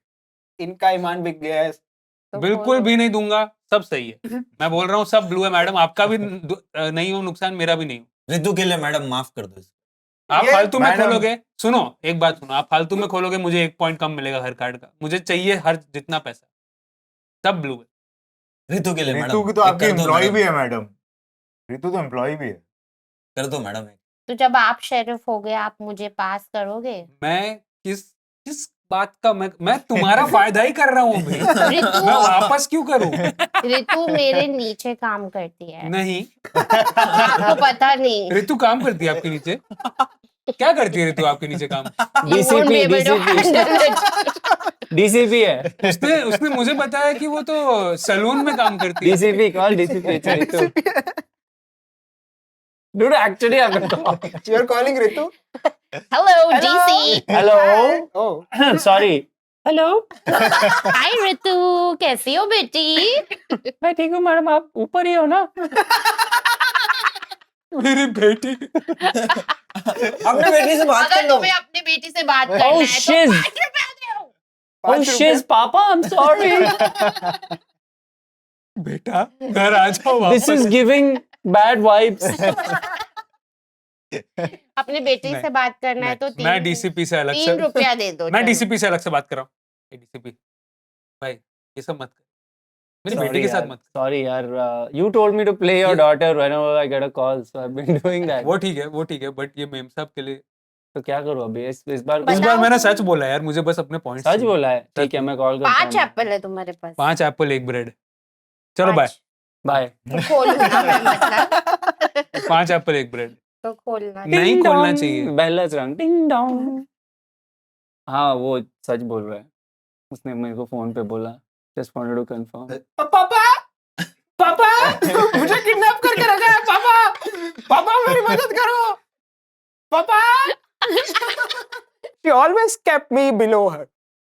इनका ईमान बिक गया है. तो बिल्कुल बोलो. भी नहीं दूंगा. सब सही है. मैं बोल रहा हूँ सब ब्लू है मैडम. आपका भी नहीं हो नुकसान, मेरा भी नहीं हो. ऋतु के लिए मैडम माफ कर दो. आप ये फालतू में मैडम- खोलोगे. सुनो एक बात सुनो. आप फालतू में खोलोगे मुझे 1 पॉइंट कम मिलेगा हर कार्ड का. मुझे चाहिए हर जितना पैसा. सब ब्लू है. ऋतु के लिए मैडम. ऋतु की तो एक आपकी कर दो एम्प्लॉय मैडम. भी है मैडम. ऋतु तो एम्प्लॉय भी है. कर दो मैडम. तो जब आप शेरिफ हो गए आप मुझे पास करोगे? मैं किस बात का मैं तुम्हारा फायदा ही कर रहा हूँ अभी. ऋतु मैं वापस क्यों करूँ? ऋतु मेरे नीचे काम करती है. नहीं. आपको पता नहीं. ऋतु काम करती है आपके नीचे. क्या करती है ऋतु आपके नीचे काम? You won't be able to handle it. DCP है. उसने मुझे बताया कि वो तो सलून में काम करती है. DCP call DCP. Dude, actually I'm You are calling Ritu? Hello, DC. Hello. Oh. Sorry. Hello hi Ritu, कैसी हो बेटी? मैं ठीक हूँ मैडम, आप ऊपर ही हो ना? मेरी बेटी अपने बेटी से बात कर अगर लो। तुम्हें अपनी बेटी से बात करना Oh, है shiz. तो 5 रुपया दो। Oh shiz, पापा, I'm sorry. बेटा घर आ जाओ वापस। This is giving bad vibes. अपनी बेटी नहीं, से बात करना है तो मैं डीसीपी से अलग से 3 रुपया दे दो। मैं चलो। डीसीपी से अलग से बात कर रहा हूँ। डीसीपी भाई ये सब मत कर, मेरी बेटी के साथ मत कर। Sorry यार, you told me to play your daughter whenever I get a call, so I've been doing that. वो ठीक है बट ये मेम साहब के लिए तो क्या करूँ अभी इस बार? इस बार मैंने सच बोला यार, मुझे बस अपने पॉइंट्स सच बोला है? ठीक है, मैं कॉल करता 5 हूँ। एप्पल है तुम्हारे पास। 5 एप्पल 1 ब्रेड। चलो बाय। 5 बाय। तो खोलना मैं मतलब 5 एप्पल 1 ब्रेड तो खोलना। नहीं खोलना चाहिए। बेलस रंग टिंग डोंग। हाँ वो सच बोल रहा है, उसने मेरे को फोन पे बोला। Just wanted to confirm. पापा मुझे किडनैप करके रखा है। पापा मेरी मदद करो पापा। She always kept me below her.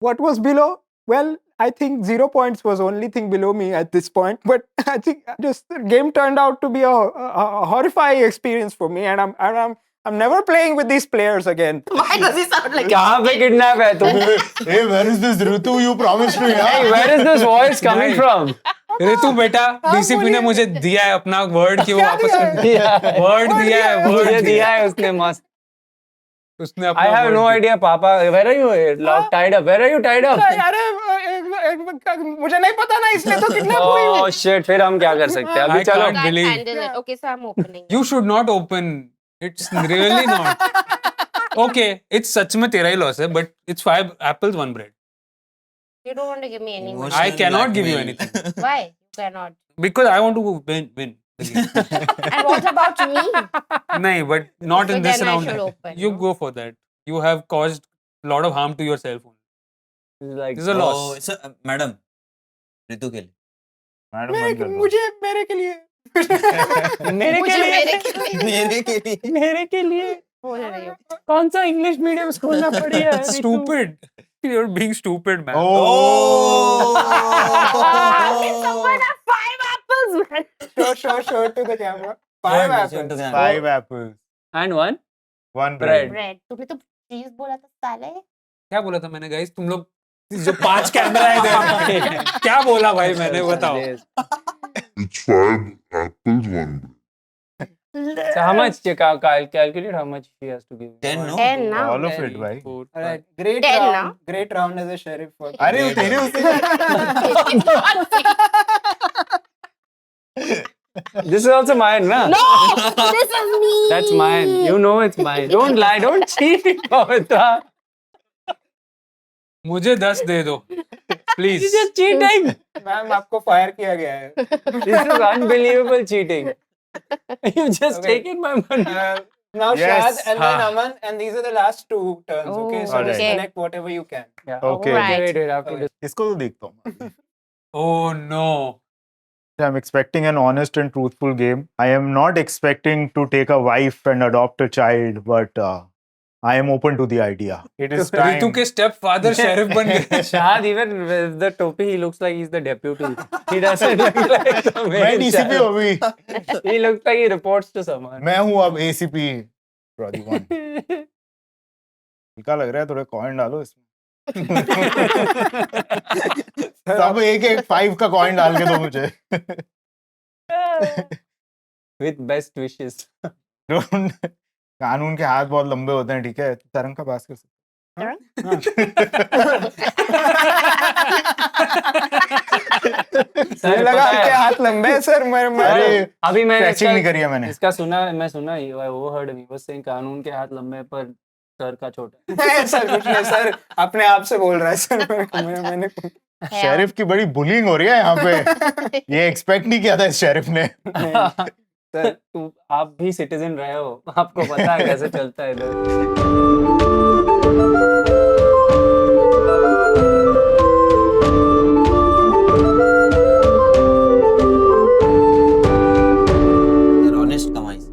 What was below? Well, I think 0 points was only thing below me at this point. But I think just the game turned out to be a horrifying experience for me, and I'm never playing with these players again. Why does it sound like कहाँ पे kidnap है तुम? Hey, where is this Ritu you promised me? Hey, where is this voice coming नहीं। from? ऋतु बेटा DCP ने मुझे दिया है अपना वर्ड कि वो वापस वर्ड दिया है मुझे वर्ड दिया है उसने मस्त। उसने अपना I have no idea, Papa. Where are you? Locked, tied up. Where are you tied up? अरे मुझे नहीं पता ना, इसलिए तो किडनैप हुई हूँ। Oh shit! फिर हम क्या कर सकते हैं? अभी I चलो। can't believe- handle it? Okay, so I'm opening. You should not open. It's really not. Okay, it's सच में तेरा ही लॉस है, but it's 5 apples 1 bread. You don't want to give me any money. I cannot give you Blackmail. anything Why? You cannot. because I want to win. the game. And what about me? नहीं, but not So in this then I round. should open, You no? go for that. You have caused a lot of harm to yourself. Like, This is a loss. Oh, so, madam, ऋतु के लिए। मेरे के लिए मेरे के मुझे लिए मेरे के लिए मेरे के लिए। मेरे के लिए बोल रही हूँ। कौन सा इंग्लिश मीडियम स्कूल में पढ़ी है? Stupid. You're being stupid, man. Oh. Can someone have 5 apples, man? show to the camera. Show 5 it, show it apples. to the camera. 5 apples. And one 1 bread. bread. Bread. तुमने तो चीज बोला था साले। क्या बोला था मैंने गाइस? तुम लोग जो 5 कैमरा है इधर, क्या बोला भाई मैंने बताओ? It's 5 apples, 1 bread. So how much? Calculate how much she has to give. 10 no? 10 ना? All of it, भाई. Alright, great 10 round. now. Great round as a sheriff. For अरे वो तेरे उससे This is also mine, na? No, this is me. That's mine. You know it's mine. Don't lie. Don't cheat, Pavitra. मुझे 10 दे दो please. This is cheating. Ma'am आपको fire किया गया है। This is unbelievable cheating. You just Okay. taken my money. Now Yes. Shad and then हाँ. Aman, and these are the last 2 turns. Okay, Oh, so just okay. select whatever you can. Yeah. Okay. Alright. Wait, I have to Okay. इसको तो देखता हूँ। Oh no. I'm expecting an honest and truthful game. I am not expecting to take a wife and adopt a child, but I am open to the idea. It is time. ऋतु के step father sheriff बन गए। Shad, even with the topi, he looks like he's the deputy. He doesn't look like the मैं main DCP हूँ sheriff. अभी। He looks like he reports to someone. मैं हूँ अब ACP Pradeep. हल्का लग रहा है, थोड़ा कॉइन डालो इसमें। सब एक 5 का कॉइन डाल के दो मुझे। With best wishes. कानून के हाथ बहुत लंबे होते हैं, ठीक है? तरंग का पास कर सकते मुझे लगा आपके हाथ लंबे हैं सर। मैं अरे अभी मैंने स्ट्रेचिंग नहीं करी है मैंने। इसका सुना, मैं सुना वो हर्ड मी बस से कानून के हाथ लंबे पर सर का छोटा। सर कुछ नहीं सर, अपने आप से बोल रहा है सर। मैंने शेरिफ की बड़ी बुलिंग हो रही है यहाँ पे। ये एक्सपेक्ट नहीं किया था इस शेरिफ ने। सर तू आप भी सिटीजन रहे हो, आपको पता है कैसे चलता है इधर। They're honest कमाई से।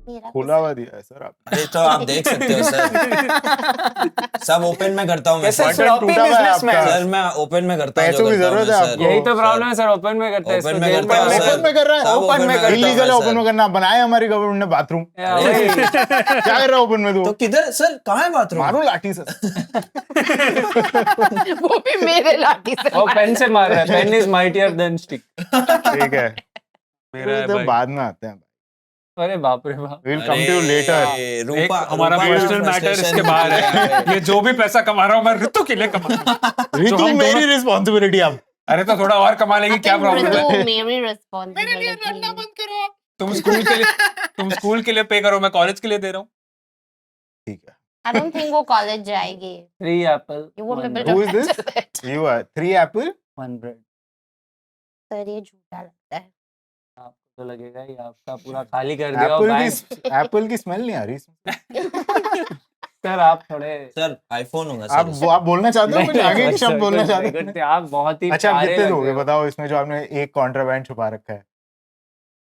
मेरा खोला हुआ दिया है सर आप। अरे तो आप देख सकते हो सर, सब ओपन में करता हूँ मैं कैसे सर। sloppy टूटा हुआ है businessman? आपका। सर मैं ओपन में करता हूँ पैसों की जरूरत है आपको। यही तो प्रॉब्लम है सर, ओपन में करते हैं Open इसको में जेल करता हूँ, में सर। ओपन में कर रहा है, सब open में करता हूँ इलीगल है मैं, ओपन सर। में करना। बनाए हमारी गवर्नमेंट ने बाथरूम, या वही। क्या कर रहा है ओपन में तो तू? किधर सर, कहाँ है बाथरूम? मारो लाठी से। वो भी मेरे लाठी से वो पेन से मार रहा है, pen is mightier than stick. ठीक है, मेरा है तो भाई। बाद में आते हैं। अरे बाप रे बाप। We'll come to you later. एक रूपा, हमारा रूपा पर्सनल का मैटर frustration इसके बाहर है। है। ये जो भी पैसा कमा रहा हूँ मैं ऋतु के लिए कमा रहा हूँ। रितु हम मेरी दोनों- रिस्पॉन्सिबिलिटी अब। अरे तो थोड़ा और कमा लेगी, क्या प्रॉब्लम है? ऋतु मेरी रिस्पॉन्सिबिलिटी। करो। तुम स्कूल के लिए पे करो, मैं कॉलेज के लिए दे रहा हूँ। ठीक है। आई डोंट थिंक वो कॉलेज जाएगी। 3 एप्पल वो मैं 1 Who is this? You are 3 apple. Bread. Sir ये झूठा लगता है। आपको तो लगेगा ही, आपका पूरा खाली कर दिया हो बैंक। एप्पल की स्मेल नहीं आ रही इसमें। सर आप थोड़े सर आईफोन होगा आप सर। आप बोलना चाहते हो कुछ आगे की शब्द बोलना चाहते हो? आप बहुत ही अच्छा, आप प्यारे कितने लग दोगे रहे हो। बताओ इसमें जो आपने एक कॉन्ट्राबैंड छुपा रखा है?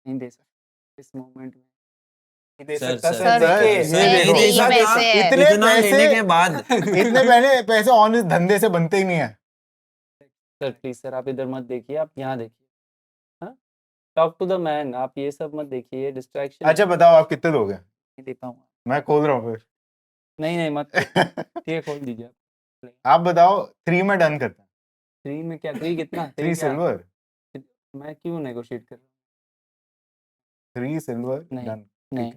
नहीं दे सकते इस मोमेंट में। दे सर, सकता सर, सर, सर, देखिए, ये सर, देखो। ये इतना- पैसे हैं। इतने इतना लेने पैसे के बाद इतने पैसे ऑन धंधे से बनते ही नहीं है। सर प्लीज सर, आप इधर मत देखिए, आप यहाँ देखिए। हाँ, टॉक टू द मैन। आप ये सब मत देखिए, डिस्ट्रैक्शन अच्छा बताओ आप कितने दोगे? नहीं दे पाऊंगा। मैं खोल रहा हूँ नहीं नहीं मत, फिर। ठीक है खोल दीजिए आप। आप बताओ 3 में डन करते हैं। 3 में क्या, 3 कितना? 3 सिल्वर, मैं क्यों नेगोशिएट कर रहा 3 सिल्वर नहीं, डन। हूँ? नहीं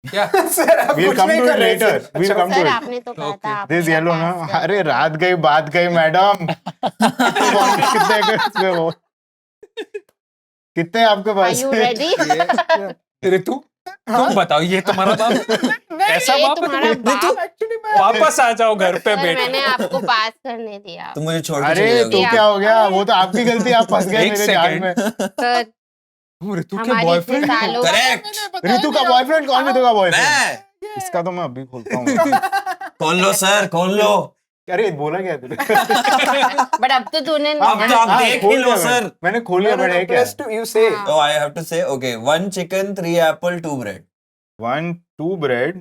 क्या? सर आप We'll कुछ come नहीं to कर it रहे later. थे। We'll अच्छा, come to सर it. आपने तो कहा था आप दिस मेरा येलो ना, pass कर अरे दो। रात गई बात गई मैडम। कितने के इसमें वो कितने आपके Are पास? you ready? ऋतु तुम बताओ, ये तुम्हारा बाप ऐसा ये बाप है तुम्हारा तुम्हें? बाप। एक्चुअली मैं वापस आ जाओ घर पे सर बेटा। मैंने आपको पास करने दिया। तुम मुझे छोड़ के अरे चले तो जाओगे। क्या हो गया? वो तो आपकी गलती, आप फंस गए एक मेरे जाल second. में। सर तुम ऋतु के हमारी इतने बॉयफ्रेंड सालों करेक्ट। ऋतु का बॉयफ्रेंड कौन? ऋतु का बॉयफ्रेंड मैं इसका तो मैं अभी खोलता हूँ। खोल लो सर, खोल लो। अरे बोला क्या तूने? बट अब तो तूने अब तो आप हाँ, देख खोल ही लो लिया मैंने। सर। मैंने खोल लिया, बट है क्या? प्लस टू यू से हाँ। Oh, I have to say, okay, 1 chicken, 3 apple, 2 bread. 1 2 bread,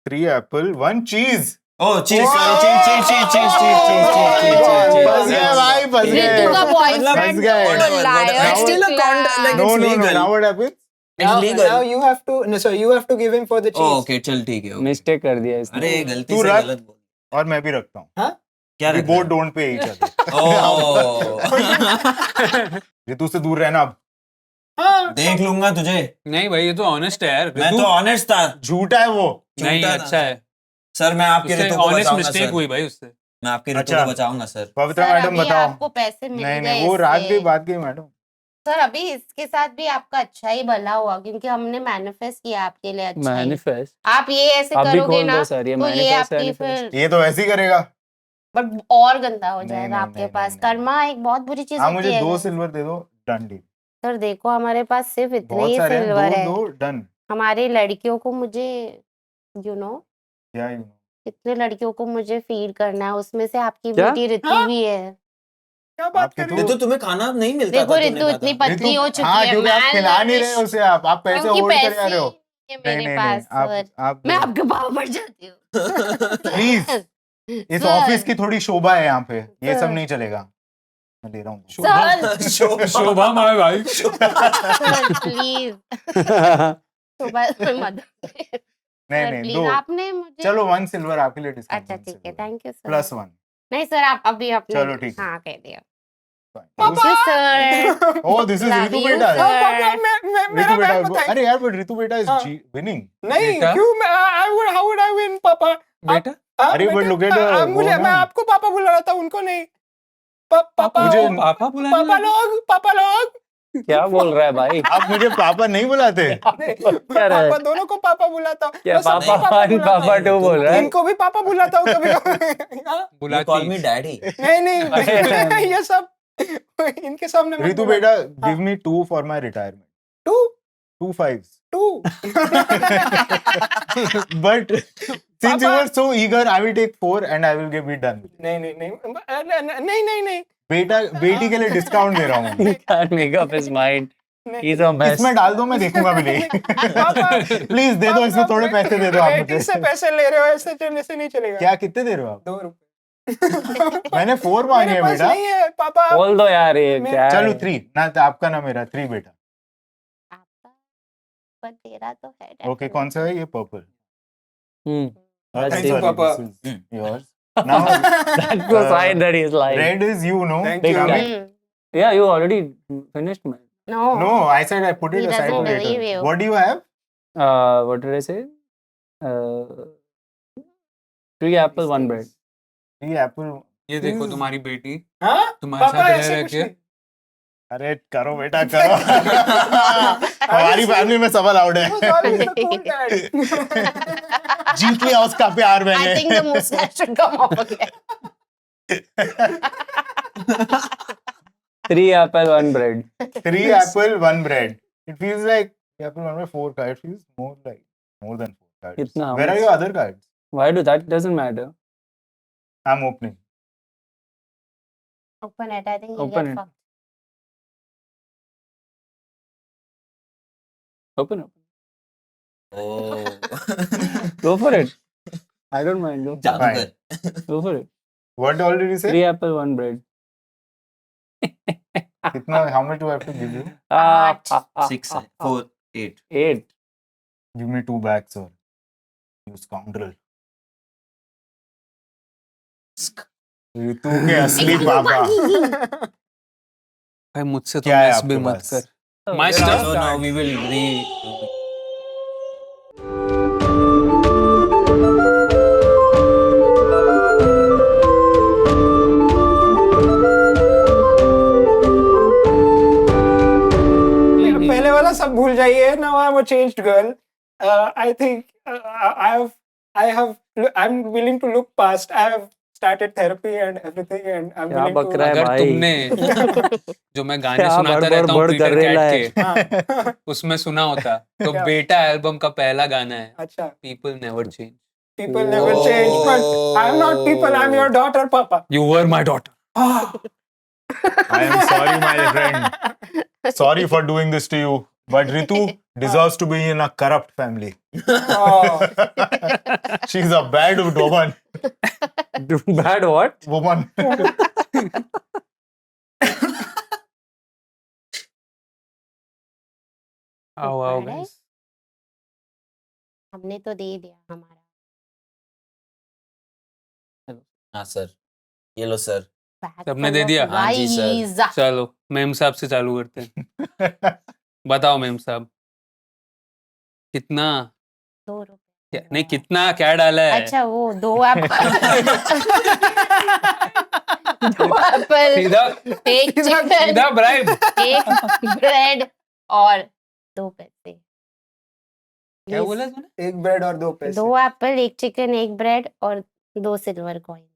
3 apple, 1 cheese. Oh, cheese, sorry, cheese. फंस गए भाई, फंस ऋतु का गए। बॉयफ्रेंड फंस गए। It's still a like No, it's no, no. legal. Now what happens? now legal. you have to no sir you have to give him for the cheese. Oh, okay, चल ठीक है। okay. मिस्टेक कर दिया इसने। अरे गलती तू से रख। गलत बोल। और मैं भी रखता हूँ। क्या We रखा both है? don't pay each other. Oh, ऋतु से दूर रहना अब। देख लूंगा तुझे। नहीं भाई, ये तो ऑनेस्ट है यार। मैं ऋतु तो ऑनेस्ट था। झूठा है वो। नहीं, झूठा था। अच्छा है। सर मैं आपकी उससे ऋतु को ऑनेस्ट बचाऊंगा मिस्टेक सर। हुई भाई उससे। मैं आपकी ऋतु अच्छा। को बचाऊंगा सर। पवित्रा सर मैडम अभी बताओ। आपको पैसे मिल नहीं गए नहीं, वो रात इससे। गई बात गई मैडम। सर अभी इसके साथ भी आपका अच्छा ही भला हुआ क्योंकि हमने मैनिफेस्ट किया आपके लिए अच्छा ही। मैनिफेस्ट आप ये ऐसे आप भी करोगे खोल ना दो सर, ये तो ये मैनिफेस्ट आपकी मैनिफेस्ट। फिर ये तो ऐसे ही करेगा। बट और गंदा हो नहीं, जाएगा नहीं, आपके नहीं, पास। नहीं, कर्मा एक बहुत बुरी चीज हाँ होती मुझे है 2 सिल्वर दे दो, डन डील। सर देखो हमारे पास सिर्फ इतने बहुत ही सारे हैं, सिल्वर है। 2 डन। हमारी लड़कियों को मुझे क्या ही कितने लड़कियों को मुझे फीड करना है उसमें से आपकी क्या? बेटी ऋतु भी है। क्या बात आपके कर तो- रही हो? ऋतु तुम्हें खाना नहीं मिलता देखो था, ऋतु तुमने इतनी कहा था। पतली हो चुकी हाँ है। क्योंकि आप मैं खिला नहीं रहे नरिश- उसे, आप पैसे क्योंकि होल्ड कर पैसे रहे हो। नहीं है मेरे नहीं पास नहीं, सर। आप मैं आपके पाँव पड़ जाती हूँ। प्लीज इस सर। ऑफिस की थोड़ी शोभा है यहाँ पे, ये सब सर। नहीं चलेगा। मैं ले रहा हूँ। सर शोभा माए भाई। सर प्लीज सुबह मदद नहीं सर नहीं, प्लीज 2 आपने मुझे चलो 1 सिल्वर आपके लिए डिस्काउंट। अच्छा ठीक है थैंक यू सर। +1। नहीं सर आप अभी अपने चलो, ठीक है। हाँ कह दिया। Fine. Thank you sir. Oh, this is Love Ritu you, बेटा। sir. पापा मेरा ऋतु बेटा, बैग बताइए। अरे यार but ऋतु बेटा is हाँ। winning. नहीं बेटा? क्यों मैं how would I win पापा? बेटा अरे but look at the मुझे वो मैं ना। आपको पापा बुला रहा था उनको नहीं। पापा मुझे- पापा बुलाने पापा लोग क्या बोल रहा है भाई? आप मुझे पापा नहीं बुलाते। नहीं, क्या रहा है? पापा दोनों को पापा बुलाता हूँ। क्या मैं सबको पापा 1 बुलाता पापा 2 बोल रहा हूँ। है? इनको भी पापा बुलाता हूँ कभी कभी। हाँ? You बुलाती call me daddy. नहीं ये सब इनके सामने मत ऋतु बोलो। बेटा give me 2 for my retirement. Two? 2 5s. Two. But since you were so eager, I will take 4 and I will be done with it. नहीं नहीं नहीं नहीं नहीं नहीं बेटी के लिए डिस्काउंट दे रहा हूँ मैं। He can't make up his mind. He's a mess. इसमें डाल दो, मैं देखूंगा भी नहीं. प्लीज दे दो, इसमें थोड़े पैसे दे दो आप मुझे. से पैसे ले रहे हो, ऐसे चलने से नहीं चलेगा. क्या कितने दे रहे हो आप? 2 रुपए. मैंने 4 मांगे मेरे हैं पास बेटा. नहीं है पापा. बोल दो यार, ये मैं- क्या चलो है? 3 ना, आपका ना मेरा 3 बेटा. आपका पर तेरा तो है. ओके, कौन सा है ये? Purple. Hmm. That's Thank you, it. Papa. This is yours. Now That's the sign that he's lying. red is you, no? Thank Big you. guy. Hmm. Yeah, you already finished, man. No. No, I said I put it He aside doesn't later. believe you. What do you have? What did I say? 3 apple, 1 bread. 3 apple. ये देखो तुम्हारी बेटी हाँ? तुम्हारे पापा साथ ऐसे रह कुछ के नहीं. अरे करो बेटा करो. हमारी फैमिली में सब अलाउड Oh, है. sorry, he's a cool dad. जीत लिया उसका प्यार I think the मैंने. mustache should come off again. 3 apple, 1 bread. 3 apple, 1 bread. It feels like apple 1 bread, 4 cards. It feels more than 4 cards. Kitna, how Where are much? your other cards? Why do that? Doesn't matter. I'm opening. Open it. I think you'll Open get it. fucked. Open up. Oh. Go for it. I don't mind. Go for it. जादूगर. Go for it. What all did you say? 3 apple, 1 bread. Kitna, how much do I have to give you? Eight. 6, 4, 8. 8. Give me 2 bags, sir. You scoundrel. तू के असली पापा. भाई मुझसे तो क्या है मैस भी आपके मत पास? कर. My Yeah. stuff. So now we will पहले वाला सब भूल जाइए. Now I'm a changed girl. I think I'm willing to look past. I have started therapy and everything, and I'm क्या willing बक रहा है अगर भाई? तुमने जो मैं गाने क्या सुनाता बड़बड़ रहता हूँ बड़ पीटर कर रहा है? कैट के, हाँ. उसमें सुना होता तो क्या? बेटा एल्बम का पहला गाना है अच्छा. People never change. People never change, but I'm not people. I'm your daughter, Papa. You were my daughter. I am sorry, my friend. Sorry for doing this to you. But Ritu deserves to be in a corrupt family. Oh. She's a bad woman. Bad what? Woman. आओ आओ Alright. guys. हमने तो दे दिया हमारा. हाँ sir. ये लो sir. Bag सबने full they of दिया? हाँ जी, सर. lies. चलो मेम साहब से चालू करते हैं. बताओ मेम साहब कितना 2 रुपए. नहीं कितना क्या डाला है? अच्छा वो 2 एप्पल. 2 एप्पल. सीधा एक चिकन. सीधा ब्राइब. एक ब्रेड और 2 पैसे. क्या Please. बोला तूने? एक ब्रेड और 2 पैसे. 2 एप्पल, एक चिकन, एक ब्रेड और 2 सिल्वर कॉइन.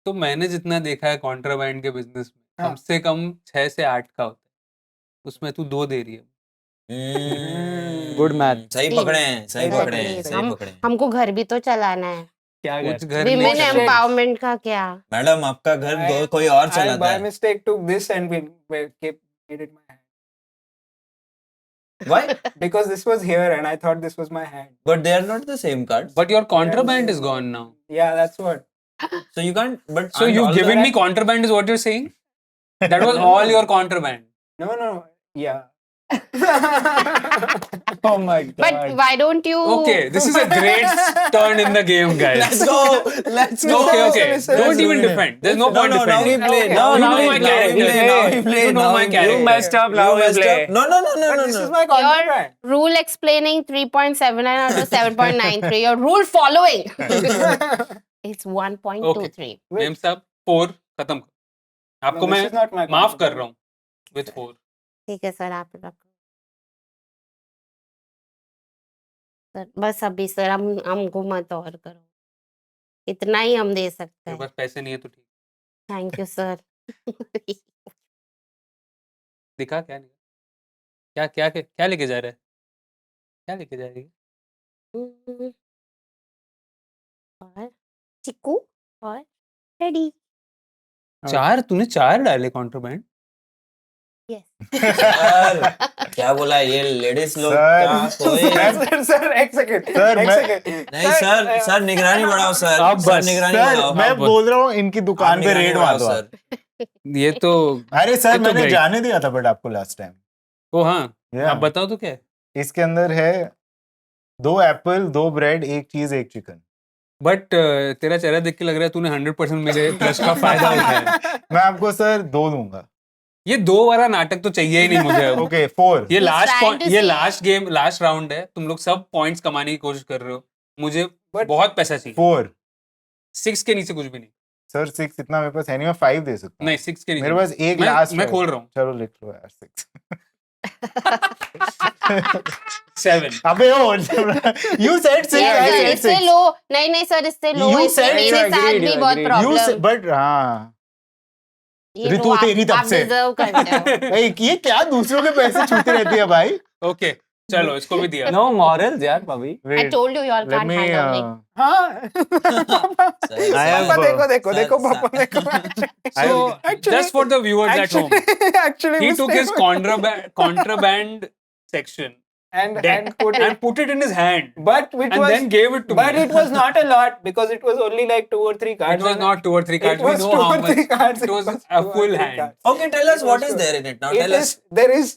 तो मैंने जितना देखा है कॉन्ट्राबैंड के बिजनेस में हाँ. कम से कम 6 से 8 का होता है, उसमें तू 2 दे रही है. Good math. सही पकड़े हैं. सही Exactly. पकड़े हैं. सही हम पकड़े हैं. हमको घर भी तो चलाना है. क्या कुछ कर? घर विमेन नहीं चलेगा. एम्पावरमेंट का क्या? मैडम आपका घर कोई और I चलाता by है. mistake took this and we made it my hand. Why? Because this was here and I thought this was my hand. But they are not the same cards. But your contraband is gone now. Yeah, that's what. So you can't. But So and you've all the given me rest- contraband is what you're saying? That was all your contraband. No. Yeah. Oh my god. But why don't you? Okay, this is a great turn in the game, guys. Let's go. Let's go. Okay. listen, Don't listen. even defend. There's no point No, now we defending. play. Okay. No, You now know we my play. character. Now we play. You know Now my we character. You messed up, now You we messed play. up. No. But this is my Your contraband. rule explaining 3.79 out of 7.93. Your rule following. It's 1.23. Ma'am साहब 4 खत्म करो. आपको No, मैं this is not my माफ कर contraband. रहा हूँ with 4. ठीक है सर, आप रखो. सर बस अभी सर हमको मत और करो. इतना ही हम दे सकते मेरे हैं. पास पैसे नहीं है तो ठीक. Thank you sir. दिखा क्या नहीं. क्या लेके जा रहा है? क्या लेके जा रही है? और चिक्कू और रेडी. 4 तूने 4 डाले कॉन्ट्राबैंड. Yes. सर क्या बोला ये लेडीज लोग Sir. क्या कोई सर एक सेकंड Sir, एक मैं- सेकंड नहीं सर सर निगरानी बढ़ाओ सर अब सर बस, निगरानी सर बढ़ाओ मैं अब- बोल रहा हूँ इनकी आप दुकान पे निगरानी रेड बढ़ाओ, मार दो आप। सर ये तो अरे सर ये तो मैंने great. जाने दिया था बट आपको लास्ट टाइम। ओ हाँ Yeah. आप बताओ तो क्या है इसके अंदर है 2 एप्पल 2 ब्रेड 1 चीज 1 चिकन। बट तेरा चेहरा देख के लग रहा है तूने 100% मेरे प्लस का फायदा उठाया। मैं आपको सर 2 दूंगा। ये 2 वाला नाटक तो चाहिए ही नहीं मुझे अब। ओके 4। ये He's लास्ट trying to ये say- last game last round है, तुम लोग सब पॉइंट्स कमाने की कोशिश कर रहे हो, मुझे But- बहुत पैसा चाहिए। 4 6 के नीचे कुछ भी नहीं। सर 6 इतना मेरे पास है नहीं, मैं 5 दे सकता हूँ। नहीं 6 के नीचे मेरे नहीं। पास एक मैं, लास्ट मैं खोल रहा हूँ चलो लिख लो यार 6। 7। अबे ओ you said 6 Yes, I sir, said इससे 6। लो नहीं सर इससे लो You इससे said मेरे you साथ agreed, भी you बहुत agreed. प्रॉब्लम बट हाँ ये ऋतु लो, तेरी तब आप से। डिजर्व करते हो। ये क्या दूसरों के पैसे छूती रहती है भाई। ओके चलो इसको भी दिया। No morals, यार Pavi. I told you all let can't me handle me. हाँ सर, I am- पापा देखो देखो सर, देखो सर- पापा देखो So Actually- just for the viewers at home, actually he took his contraband section and deck put and put it in his hand but which and was then gave it to but me. it was not a lot because it was only like 2 or 3 cards. It was not 2 or 3 It cards. We was know 2 how or 3 much. cards. It was a 2 or full 3 hand. cards. Okay, tell us what is there in it now. It Tell us. there is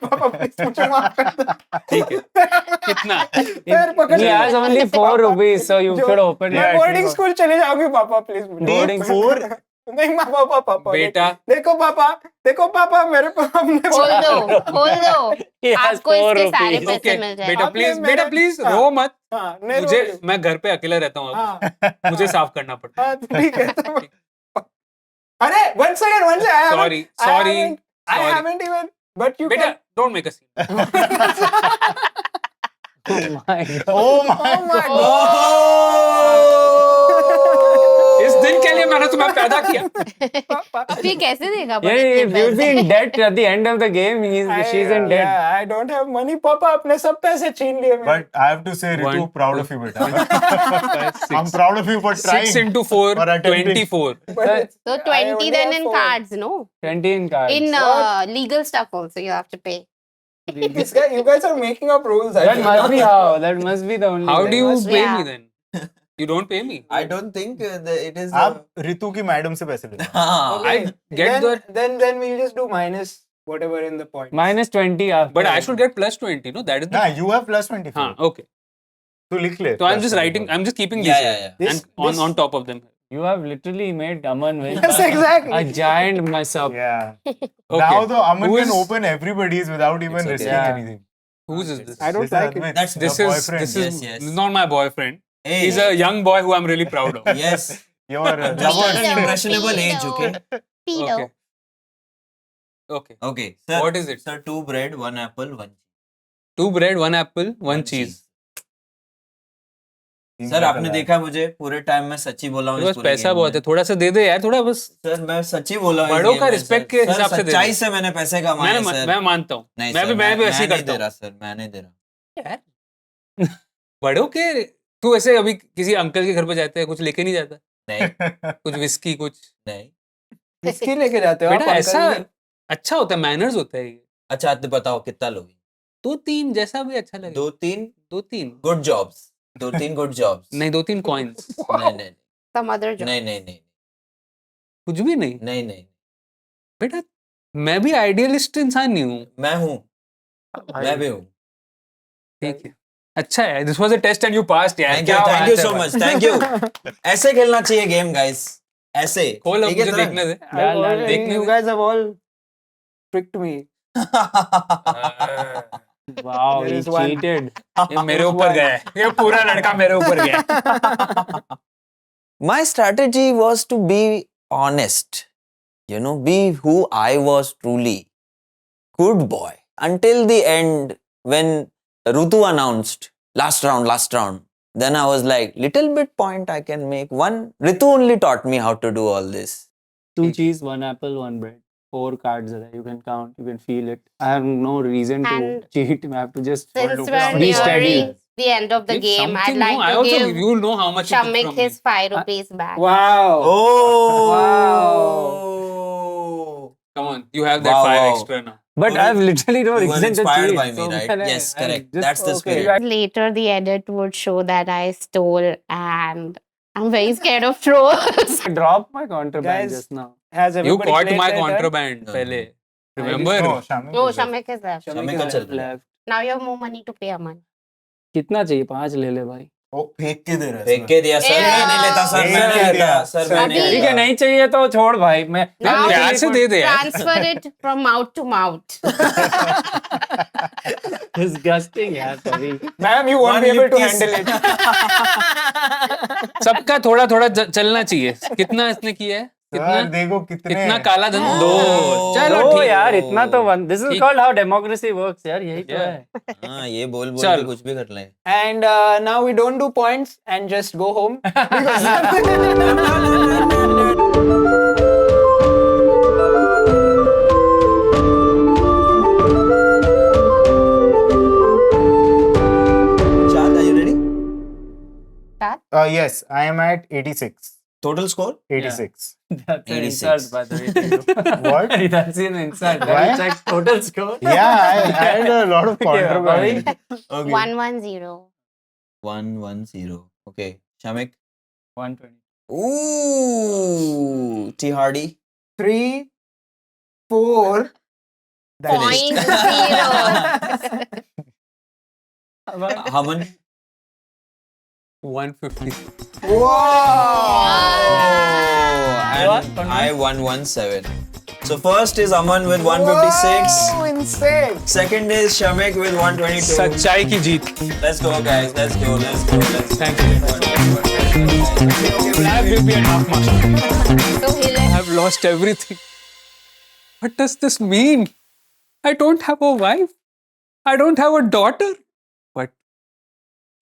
पापा please मुझे माफ कर दो। ठीक है कितना पैर पकड़ He has only 4 rupees, so you जो- should open मैं it. बोर्डिंग स्कूल चले जाओगे पापा प्लीज Take 4 नहीं पापा पापा बेटा देखो पापा मेरे को हमने खोल दो He has आपको 4 इसके सारे rupees. पैसे ओके मिल बेटा जाएंगे। आपने प्लीज मेरा- बेटा प्लीज हाँ। रो मत। हाँ नहीं मुझे रो- मैं घर पे अकेला रहता हूँ अब, हाँ मुझे साफ करना पड़ता है। हाँ ठीक है तो अरे one second Sorry, sorry, I sorry. haven't even but you बेटा can don't make a scene. Oh my God. oh my oh my god इस दिन के लिए मैंने तुम्हें पैदा किया। फिर कैसे देगा Yeah, if you'll be in debt at the end of the game, she's in debt. Yeah, I don't have money पापा अपने सब पैसे छीन लिए मेरे। but I have to say Ritu 1, proud of you beta I'm proud of you for 6 trying into 4 For attempting. 24। But it's- So I 20 only then have in 4. cards, no? 20 in cards. In legal stuff also you have to pay. You guys are making up rules. I That think. must be how. That must be the only How way. do you must- pay Yeah. me then? You don't pay me. I don't think it is. आप ऋतु की madam से पैसे ले लो। हाँ. Okay, I get then, the then we'll just do minus whatever in the point. Minus 20 after. but I should get plus 20, no? That is the ना you have plus 24 हाँ okay. तू लिख ले So I'm plus just 24. writing. I'm just keeping Yeah, these yeah, here. yeah. This- and this- on top of them. You have literally made Aman win. Yes, exactly. A giant mess up. yeah Okay. now the Aman Who can is- open everybody's without even It's okay. risking Yeah. anything. Whose is this? I don't This is like it. Admit, That's- your This is boyfriend. this is Yes, yes. not my boyfriend. Hey. He's a young boy who I'm really proud of. Yes. your Just lover. at an impressionable age, okay? Pedo. Okay. Okay. Okay. Sir, What is it? Sir, 2 bread, 1 apple, 1 2 bread, 1 apple, 1 cheese. Sir आपने देखा मुझे पूरे time में सच्ची बोला हूँ मेरे पास पैसा बहुत है, थोड़ा सा दे दे यार, थोड़ा बस। सर मैं सच्ची बोला हूँ इस बड़ों game का में, respect सर। के सर, हिसाब से दे सच्चाई दे। से मैंने पैसे कमाए सर मैं मानता हूँ, नहीं मैं सर, भी वैसे ही नहीं करता दे हूँ रहा सर मैं नहीं दे रहा यार। बड़ों के तू ऐसे अभी किसी अंकल के घर पे जाते हैं, कुछ लेके नहीं जाता, नहीं कुछ विस्की कुछ नहीं किसकी लेके जाते हो आप बेटा अंकल ऐसा के? अच्छा होता है, मैनर्स होता है ये। अच्छा आप बताओ कितना लोगे 2-3 जैसा भी अच्छा लगे। 2-3 2-3 गुड जॉब्स 2-3 गुड जॉब्स नहीं 2-3 कॉइन्स, नहीं नहीं Some other job. नहीं नहीं नहीं कुछ भी नहीं। नहीं नहीं बेटा मैं भी आइडियलिस्ट इंसान नहीं हूँ। मैं हूँ मैं भी हूँ ठीक है, अच्छा है, this was a test and you passed यार। थैंक यू क्या बात है सो भाई। मच थैंक यू ऐसे खेलना चाहिए गेम गाइस ऐसे खोल अब ठीक है मुझे तुरंत? देखने दे। I've डाल, डाल, already- देखने you they. guys have all tricked me. Wow, There he is one. cheated. ये मेरे ऊपर गया है, ये पूरा लड़का मेरे ऊपर गया है। My strategy was to be honest, you know, be who I was truly. Good boy. Until the end, when Rutu announced last round, then I was like, little bit point I can make. One, Ritu only taught me how to do all this. 2 cheese, 1 apple, 1 bread. 4 cards are there. You can count, you can feel it. I have no reason to And cheat. I have to just Since look we're around. Be steady. nearing the end of the Give game, I'd something, like no, I to also give you know how much you took Shamik from me. his 5 rupees back. Wow. Oh! Wow. Come on, you have that Wow, 5 wow. extra now. But You I've literally no you were reason to inspired cheat. by me, so right? मैंने- Yes, I'm correct. just That's the okay. spirit. Later, the edit would show that I stole, and I'm very scared of trolls. I dropped my contraband Guys, just now. Has You everybody caught played my their turn? contraband No. pehle. I Remember? No, Shamik Oh, is left. Shamek is left. Shamik का चल रहा है. Left. Now you have more money to pay, Aman. कितना चाहिए 5 ले ले भाई Oh, फेंक के दे रहा है फेंक इसमें। के दिया सर, मैं नहीं लेता सर, मैं नहीं लेता सर, मैं नहीं अभी- ठीक है लेता. नहीं चाहिए तो छोड़ भाई मैं Now- प्यार से दे दे यार. Transfer it from mouth to mouth. Disgusting यार सभी Ma'am, you won't be able to 1 handle it. सबका थोड़ा थोड़ा चलना चाहिए. कितना इसने किया है? सर कितना देखो कितने कितना काला धन? Oh. 2. चलो तो ठीक. यार इतना तो दिस इज ठीक। कॉल्ड हाउ डेमोक्रेसी वर्क्स यार यही तो Yeah. है हाँ, ये बोल बोल चल. के कुछ भी कर ले. And now we don't do points and just go home. Chad, are you ready? Yes, I am at 86. Total score? 86. That's an 86. insult by the way What? that's an insult Why? I checked total score Yeah, I had a lot of contraband. Okay. 110. 110. Okay. Shamik? 120 Ooh. T Hardy? 3, 4. Finished. 0.0. Haman? 150. Whoa! And I 117. So first is Aman with 156. Whoa, insane. Second is Shamik with 122. सच्चाई की जीत. Let's go, guys. Let's go. Thank you. I've been a tough master. So he left. I've lost everything. What does this mean? I don't have a wife. I don't have a daughter. But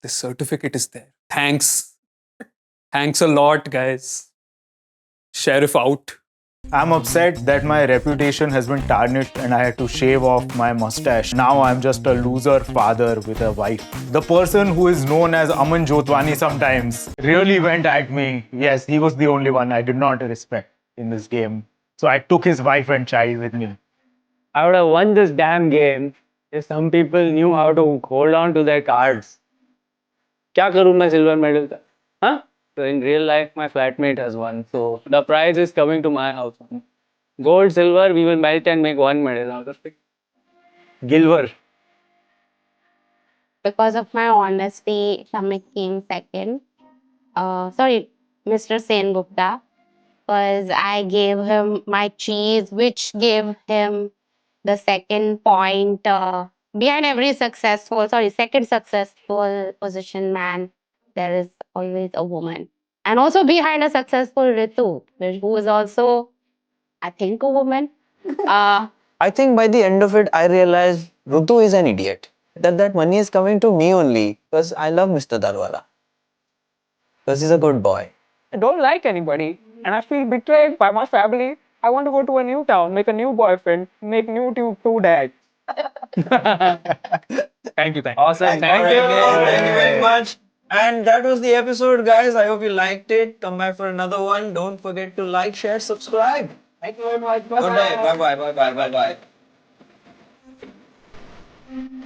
the certificate is there. Thanks. Thanks a lot, guys. Sheriff out. I'm upset that my reputation has been tarnished and I had to shave off my mustache. Now I'm just a loser father with a wife. The person who is known as Aman Jotwani sometimes really went at me. Yes, he was the only one I did not respect in this game. So I took his wife and child with me. I would have won this damn game if some people knew how to hold on to their cards. क्या करूँ मैं silver medal का? Huh? So in real life, my flatmate has won. So the prize is coming to my house. Gold, silver, we will melt and make one medal out of it. Gilver. Because of my honesty, Shamik came second. Sorry, Mr. Sen Gupta. Because I gave him my cheese, which gave him the second point. Behind every second successful position man, there is always a woman. And also behind a successful Ritu, who is also, I think, a woman. I think by the end of it, I realized Rutu is an idiot. That money is coming to me only because I love Mr. Darwala. Because he's a good boy. I don't like anybody and I feel betrayed by my family. I want to go to a new town, make a new boyfriend, make new two dads. Thank you. Awesome. Thank you very much. And that was the episode, guys. I hope you liked it. Come back for another one. Don't forget to like, share, subscribe. Thank you very much. Good day. Bye bye. Bye bye. Bye bye.